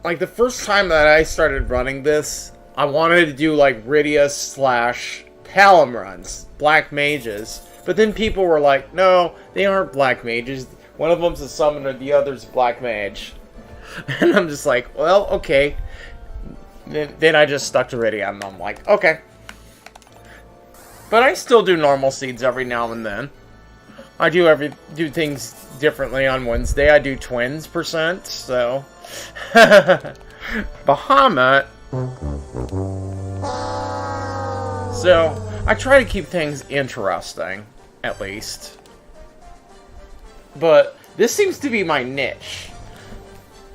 like the first time that I started running this, I wanted to do like Rydia / Palom runs, black mages, but then people were like, no, they aren't black mages, one of them's a summoner, the other's a black mage. And I'm just like, well, okay. Then I just stuck to Rydia and I'm like, okay. But I still do normal seeds every now and then. I do things differently on Wednesday. I do twins %, so Bahamut. So I try to keep things interesting, at least. But this seems to be my niche.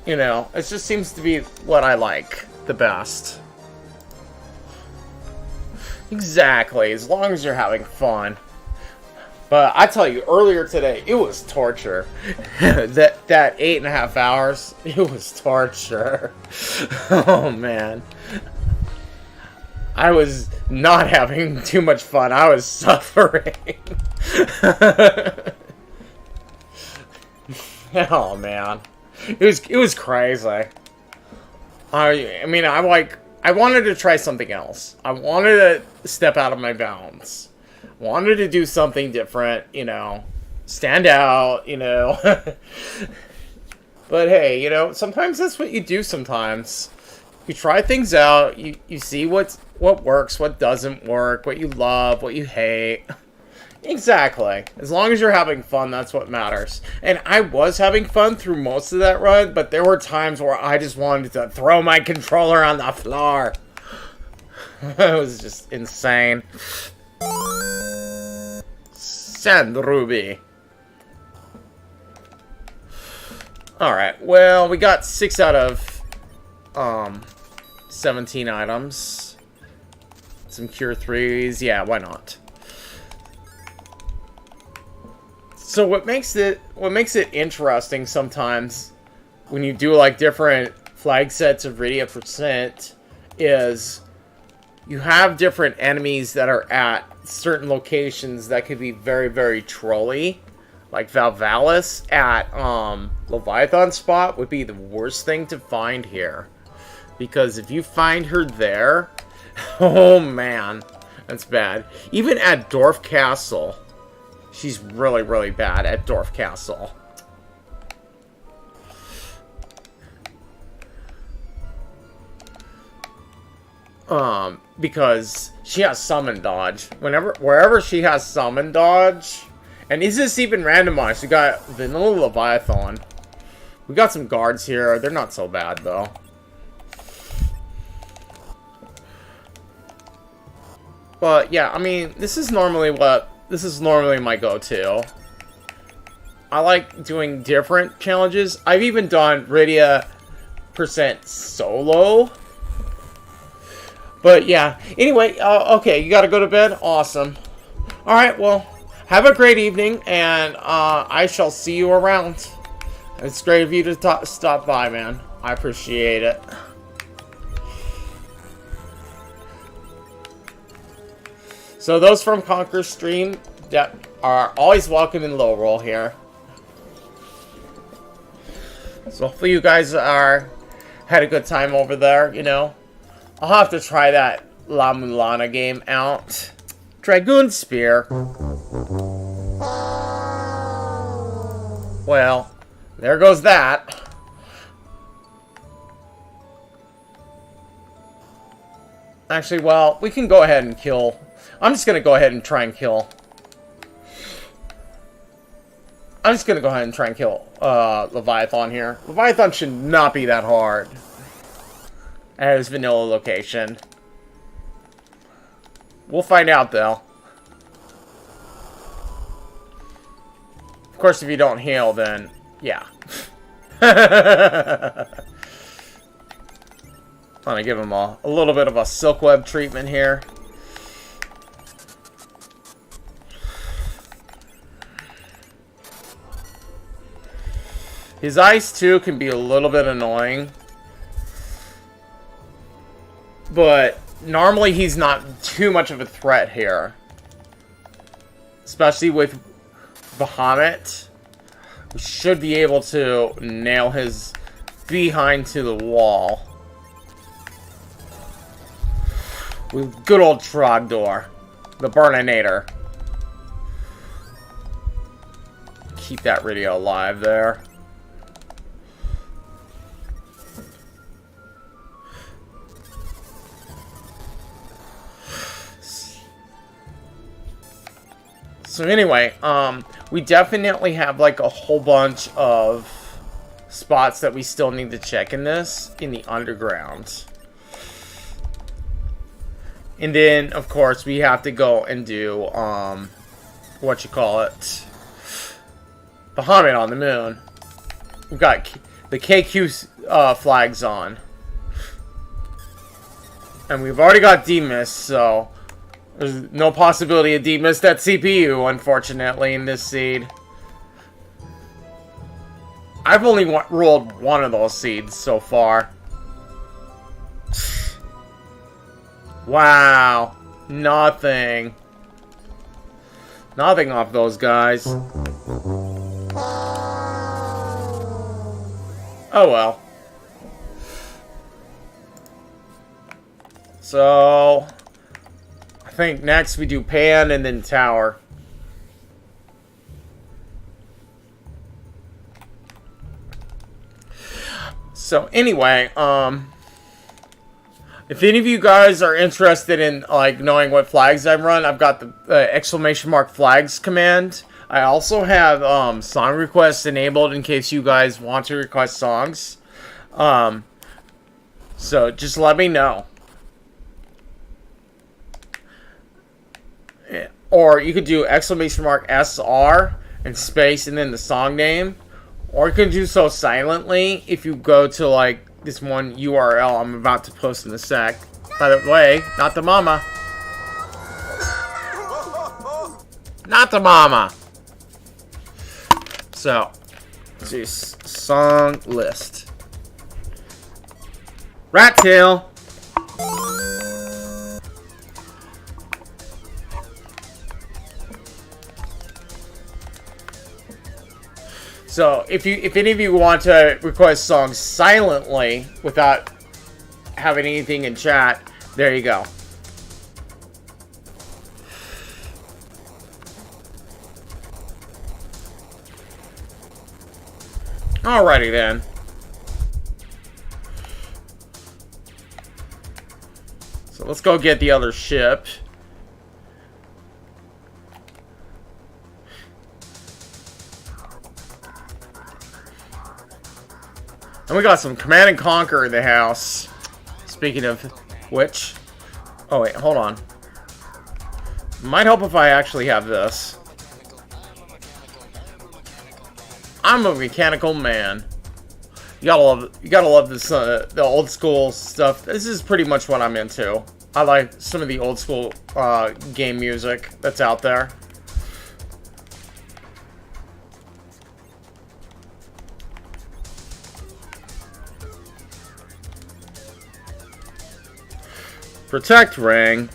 You know, it just seems to be what I like the best. Exactly, as long as you're having fun. But I tell you, earlier today, it was torture. that 8.5 hours, it was torture. Oh, man. I was not having too much fun. I was suffering. Oh, man. It was crazy. I mean, I wanted to try something else. I wanted to step out of my bounds. Wanted to do something different, you know, stand out, you know. But hey, you know, sometimes that's what you do sometimes. You try things out, you see what works, what doesn't work, what you love, what you hate. Exactly. As long as you're having fun, that's what matters. And I was having fun through most of that run, but there were times where I just wanted to throw my controller on the floor. It was just insane. Send Ruby. Alright, well, we got 6 out of 17 items. Some Cure 3s. Yeah, why not? So what makes it interesting sometimes when you do like different flag sets of Rydia percent is you have different enemies that are at certain locations that could be very, very trolly. Like Valvalis at Leviathan spot would be the worst thing to find here. Because if you find her there, oh man, that's bad. Even at Dwarf Castle, she's really, really bad at Dwarf Castle. Because she has summon dodge. Wherever she has summon dodge, and is this even randomized? We got Vanilla Leviathan. We got some guards here. They're not so bad though. But yeah, I mean, this is normally my go-to. I like doing different challenges. I've even done Rydia percent solo. But yeah, anyway, okay, you gotta go to bed? Awesome. Alright, well, have a great evening, and I shall see you around. It's great of you to stop by, man. I appreciate it. So those from Conquer stream that are always welcome in Lorule here. So hopefully you guys had a good time over there, you know. I'll have to try that La Mulana game out. Dragoon Spear. Well, there goes that. Actually, well, we can go ahead and kill. I'm just going to go ahead and try and kill. I'm just going to go ahead and try and kill Leviathan here. Leviathan should not be that hard. At his vanilla location. We'll find out, though. Of course, if you don't heal, then, yeah. I'm gonna give him a little bit of a silk web treatment here. His ice, too, can be a little bit annoying. But normally he's not too much of a threat here. Especially with Bahamut. We should be able to nail his behind to the wall. With good old Trogdor. The Burninator. Keep that Rydia alive there. So anyway, we definitely have like a whole bunch of spots that we still need to check in the underground. And then, of course, we have to go and do, what you call it, Bahamut on the moon. We've got the KQ flags on. And we've already got Demus, so there's no possibility of Demus that CPU, unfortunately, in this seed. I've only rolled one of those seeds so far. Wow. Nothing. Nothing off those guys. Oh well. So I think next we do Pan and then Tower. So anyway, if any of you guys are interested in like knowing what flags I run, I've got the exclamation mark flags command. I also have song requests enabled in case you guys want to request songs. So just let me know. Or you could do exclamation mark SR and space and then the song name. Or you can do so silently if you go to like this one URL I'm about to post in a sec. By the way, not the mama. Not the mama. So, let's see. Song list. Rat Tail. So, if any of you want to request songs silently without having anything in chat, there you go. Alrighty then. So let's go get the other ship. And we got some Command and Conquer in the house. Speaking of which. Oh wait, hold on. Might help if I actually have this. I'm a mechanical man. You gotta love this, the old school stuff. This is pretty much what I'm into. I like some of the old school game music that's out there. Protect ring.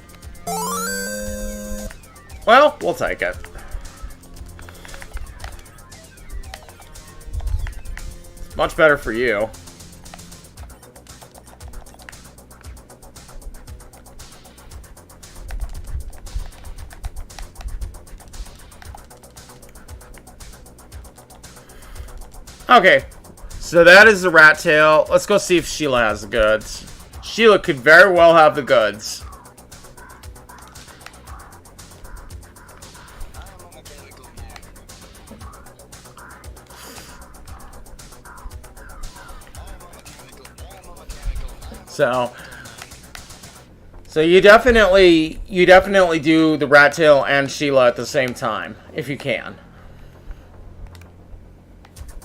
Well, we'll take it. Much better for you. Okay, so that is the rat tail. Let's go see if Sheila has the goods. Sheila could very well have the goods. So you definitely do the rat tail and Sheila at the same time, if you can.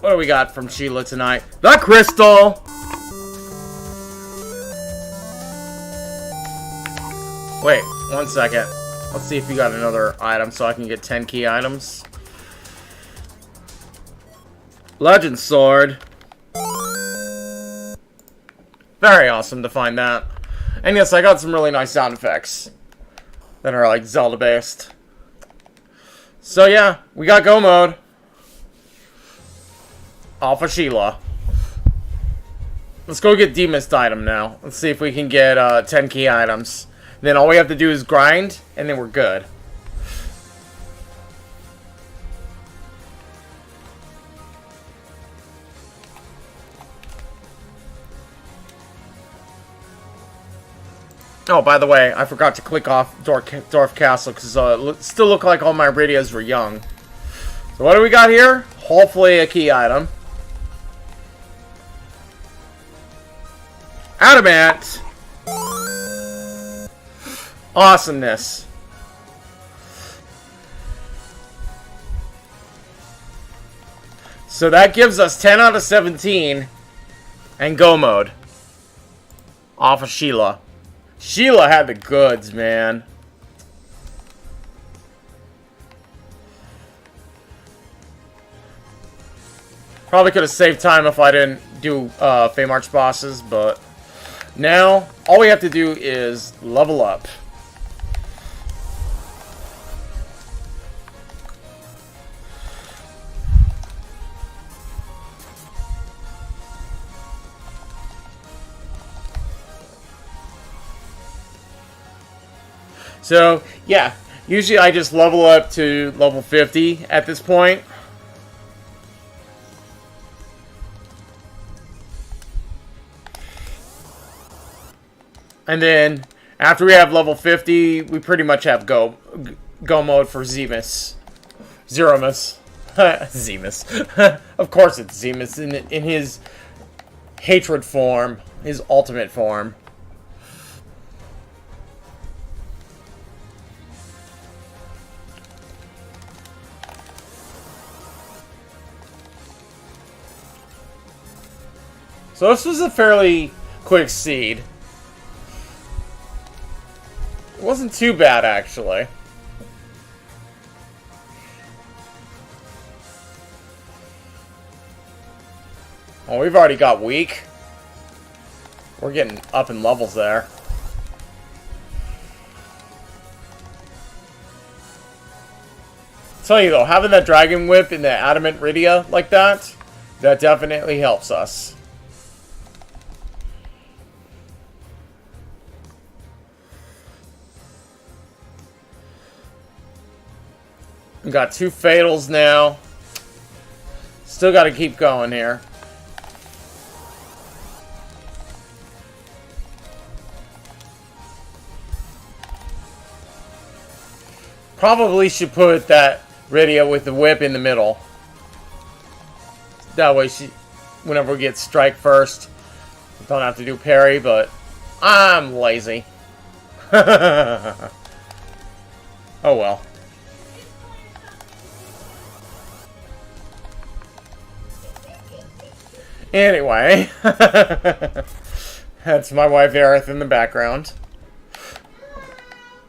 What do we got from Sheila tonight? The crystal! Wait, 1 second. Let's see if you got another item so I can get 10 key items. Legend sword. Very awesome to find that. And yes, I got some really nice sound effects that are like Zelda based. So yeah, we got go mode. Alpha Sheila. Let's go get demist item now. Let's see if we can get 10 key items. Then all we have to do is grind, and then we're good. Oh, by the way, I forgot to click off Dwarf Castle because it still look like all my Rydias were young. So what do we got here? Hopefully a key item. Adamant. Awesomeness. So that gives us 10 out of 17 and go mode. Off of Sheila. Sheila had the goods, man. Probably could have saved time if I didn't do Fey March bosses, but now all we have to do is level up. So, yeah, usually I just level up to level 50 at this point. And then, after we have level 50, we pretty much have go mode for Zemus. Zeromus. Zemus. Of course it's Zemus in his hatred form, his ultimate form. So this was a fairly quick seed. It wasn't too bad, actually. Oh, we've already got weak. We're getting up in levels there. Tell you though, having that Dragon Whip in the Adamant Rydia like that, that definitely helps us. We got 2 fatals now. Still got to keep going here. Probably should put that Rydia with the whip in the middle. That way she, whenever we get strike first, don't have to do parry, but I'm lazy. Oh well. Anyway, that's my wife Aerith in the background.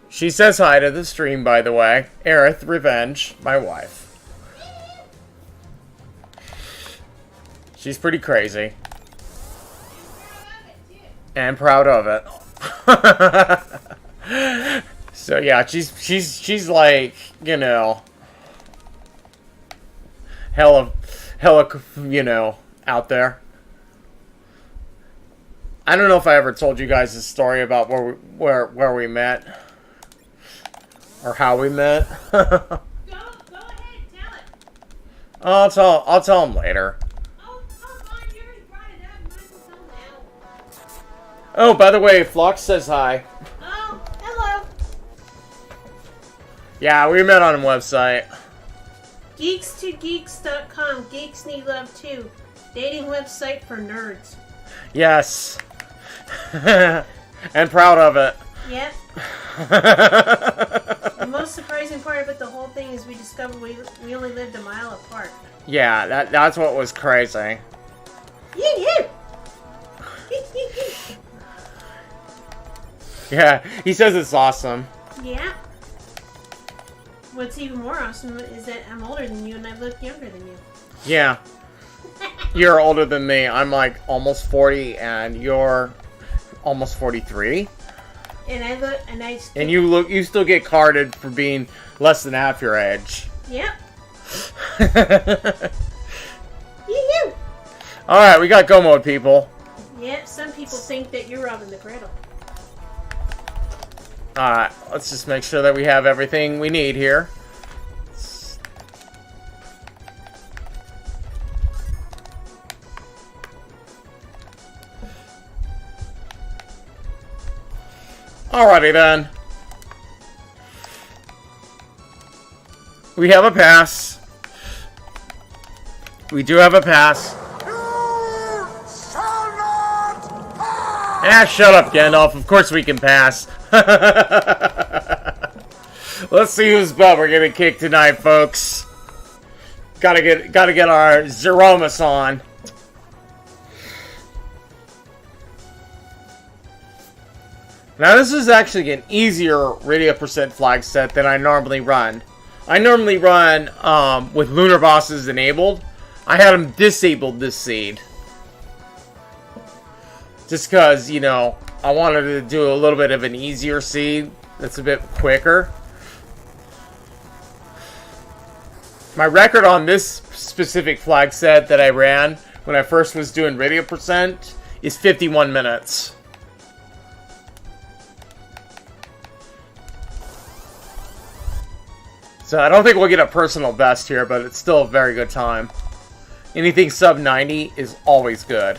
She says hi to the stream, by the way. Aerith, Revenge, my wife. She's pretty crazy. And proud of it. So yeah, she's like, you know, hella, you know, out there. I don't know if I ever told you guys the story about where we met. Or how we met. Go ahead, tell it. I'll tell him later. Oh, fine, you already brought it up. Might as well tell him now. Oh, by the way, Flox says hi. Oh, hello. Yeah, we met on a website. Geeks2geeks.com. Geeks need love too. Dating website for nerds. Yes. And proud of it. Yep. The most surprising part about the whole thing is we discovered we only lived a mile apart. Yeah, that's what was crazy. Yeah. Yeah, he says it's awesome. Yeah. What's even more awesome is that I'm older than you and I look younger than you. Yeah. You're older than me. I'm like almost 40 and you're almost 43. And I look, and you still get carded for being less than half your age. Yep. Alright, we got go mode, people. Yeah, some people think that you're robbing the cradle. Alright, let's just make sure that we have everything we need here. Alrighty then. We have a pass. We do have a pass. You shall not pass! Ah, shut up, Gandalf. Of course we can pass. Let's see whose butt we're gonna kick tonight, folks. Gotta get our Zeromus on. Now this is actually an easier Rydia percent flag set than I normally run. I normally run with Lunar Bosses enabled. I had them disabled this seed. Just because, you know, I wanted to do a little bit of an easier seed that's a bit quicker. My record on this specific flag set that I ran when I first was doing Rydia percent is 51 minutes. So I don't think we'll get a personal best here, but it's still a very good time. Anything sub 90 is always good.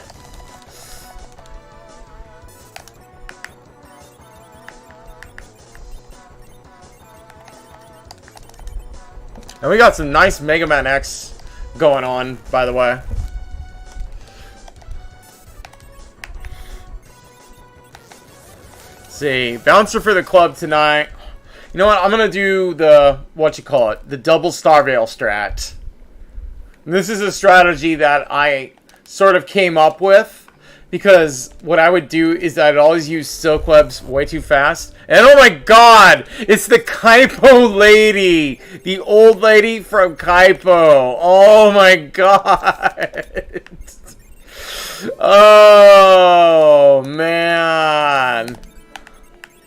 And we got some nice Mega Man X going on, by the way. Let's see, Bouncer for the club tonight. You know what? I'm gonna do the the double Starveil strat. And this is a strategy that I sort of came up with because what I would do is I'd always use Silk Webs way too fast. And oh my god! It's the Kaipo lady! The old lady from Kaipo! Oh my god! Oh, man.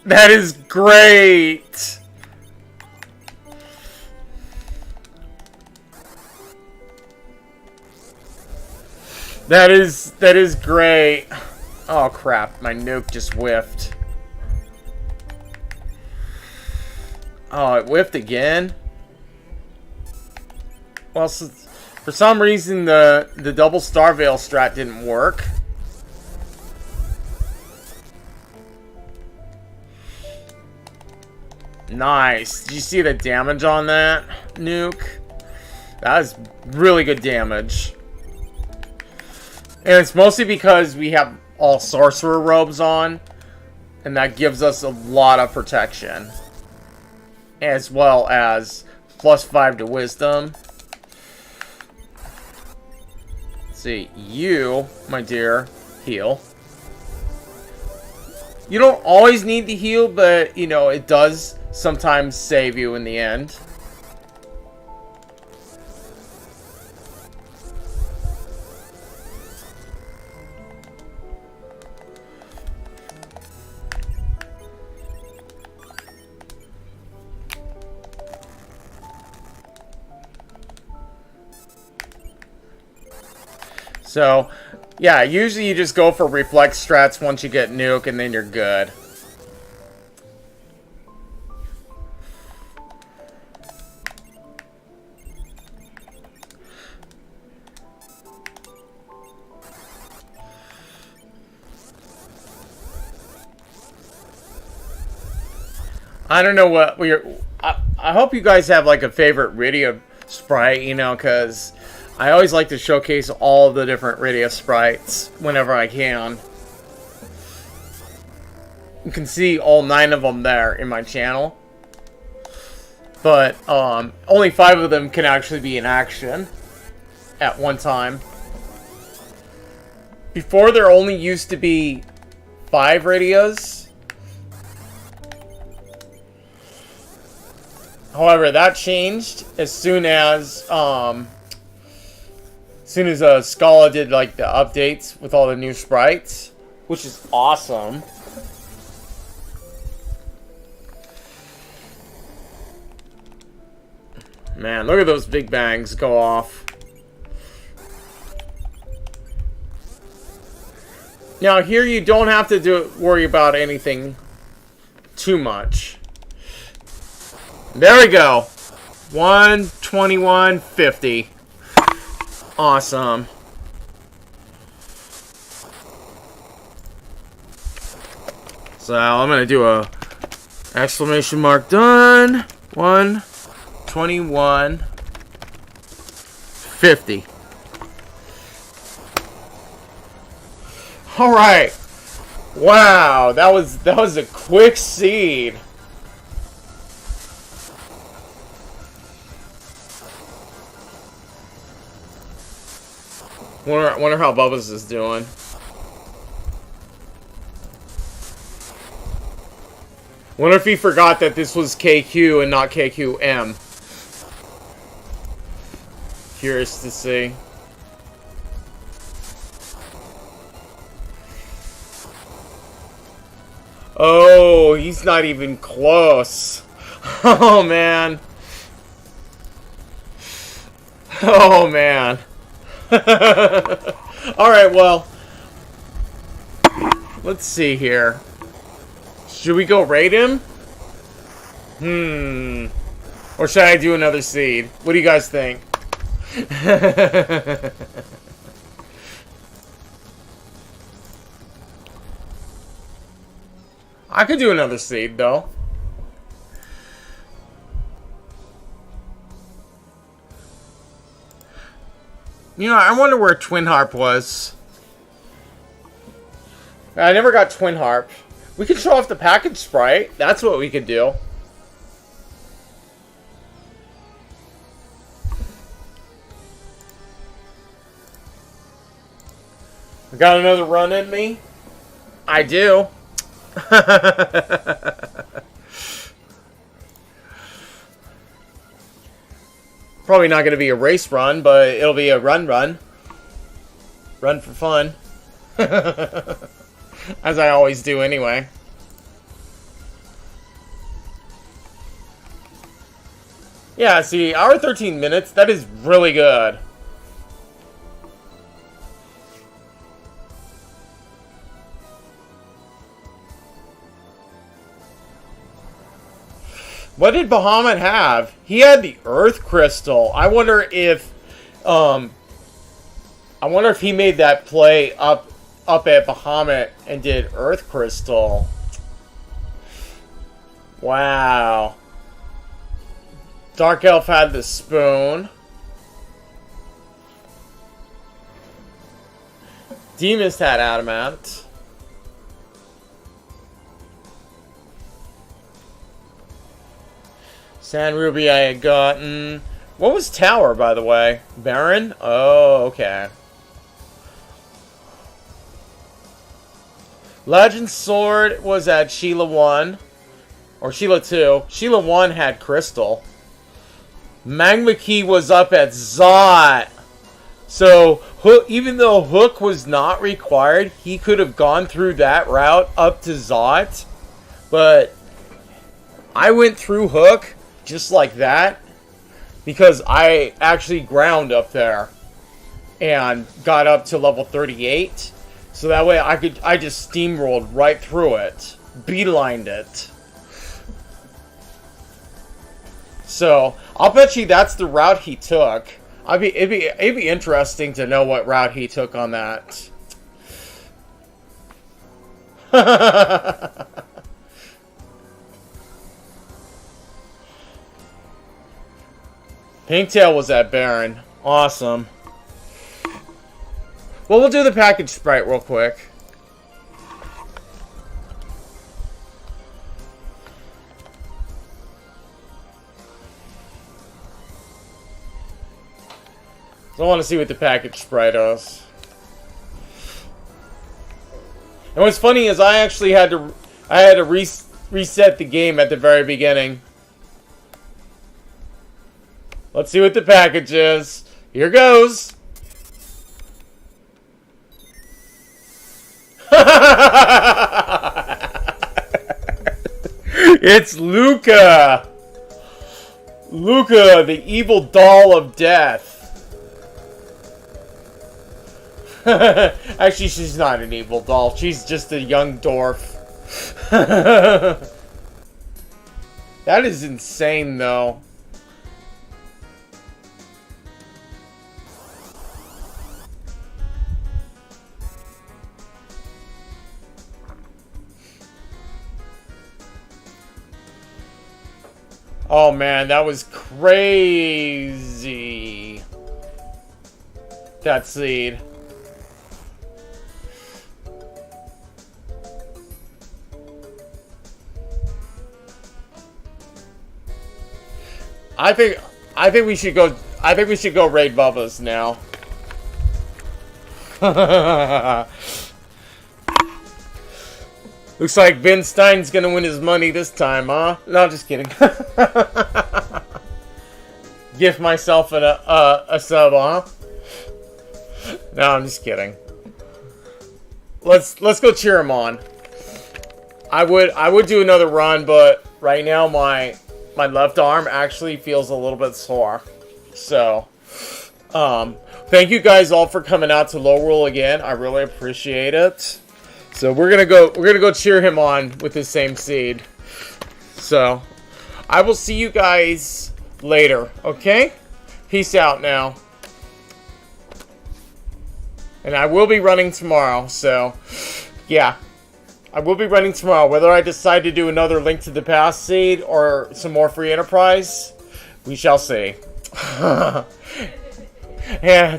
That is great. That is great. Oh, crap. My nuke just whiffed. Oh, it whiffed again? Well, for some reason, the double Star Veil strat didn't work. Nice. Did you see the damage on that nuke? That is really good damage. And it's mostly because we have all sorcerer robes on. And that gives us a lot of protection. As well as +5 to wisdom. Let's see, you, my dear, heal. You don't always need to heal, but, you know, it does sometimes save you in the end. So, yeah, usually you just go for reflex strats once you get nuke, and then you're good. I don't know what we're... I hope you guys have, like, a favorite Rydia sprite, you know, because I always like to showcase all the different Rydia sprites whenever I can. You can see all 9 of them there in my channel. But, only 5 of them can actually be in action at one time. Before, there only used to be 5 Rydias. However, that changed as soon as Scala did like the updates with all the new sprites, which is awesome. Man, look at those big bangs go off. Now here you don't have to worry about anything too much. There we go. 121.50. Awesome. So I'm gonna do a exclamation mark done. 121.50. All right. Wow, that was a quick seed. Wonder how Bubba's is doing. Wonder if he forgot that this was KQ and not KQM. Curious to see. Oh, he's not even close. Oh, man. Oh, man. Alright, well. Let's see here. Should we go raid him? Or should I do another seed? What do you guys think? I could do another seed, though. You know, I wonder where Twin Harp was. I never got Twin Harp. We could show off the package sprite. That's what we could do. I got another run in me? I do. Probably not going to be a race run, but it'll be a run. Run for fun. As I always do anyway. Yeah, see, hour 13 minutes, that is really good. What did Bahamut have? He had the Earth Crystal. I wonder if he made that play up at Bahamut and did Earth Crystal. Wow. Dark Elf had the spoon. Demonist had adamant. Sand Ruby I had gotten. What was Tower, by the way? Baron? Oh, okay. Legend Sword was at Sheila 1. Or Sheila 2. Sheila 1 had Crystal. Magma Key was up at Zot. So, even though Hook was not required, he could have gone through that route up to Zot. But I went through Hook just like that because I actually ground up there and got up to level 38. So that way I just steamrolled right through it. Beelined it. So, I'll bet you that's the route he took. It'd be interesting to know what route he took on that. Pinktail was at Baron. Awesome. Well, we'll do the package sprite real quick. So I want to see what the package sprite is. And what's funny is I actually had to reset the game at the very beginning. Let's see what the package is. Here goes. It's Luca. Luca, the evil doll of death. Actually, she's not an evil doll. She's just a young dwarf. That is insane, though. Oh man, that was crazy. That seed. I think we should go raid Bubba's now. Looks like Ben Stein's gonna win his money this time, huh? No, just kidding. Gift myself a sub, huh? No, I'm just kidding. Let's go cheer him on. I would do another run, but right now my left arm actually feels a little bit sore. So, thank you guys all for coming out to Lorule again. I really appreciate it. So we're gonna go cheer him on with the same seed. So I will see you guys later, okay? Peace out now. And I will be running tomorrow, so yeah. I will be running tomorrow. Whether I decide to do another Link to the Past seed or some more free enterprise, we shall see. Yeah,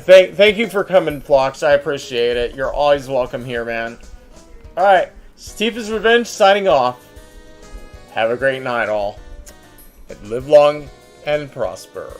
thank you for coming, Phlox. I appreciate it. You're always welcome here, man. Alright, Tifa's Revenge signing off. Have a great night, all. And live long and prosper.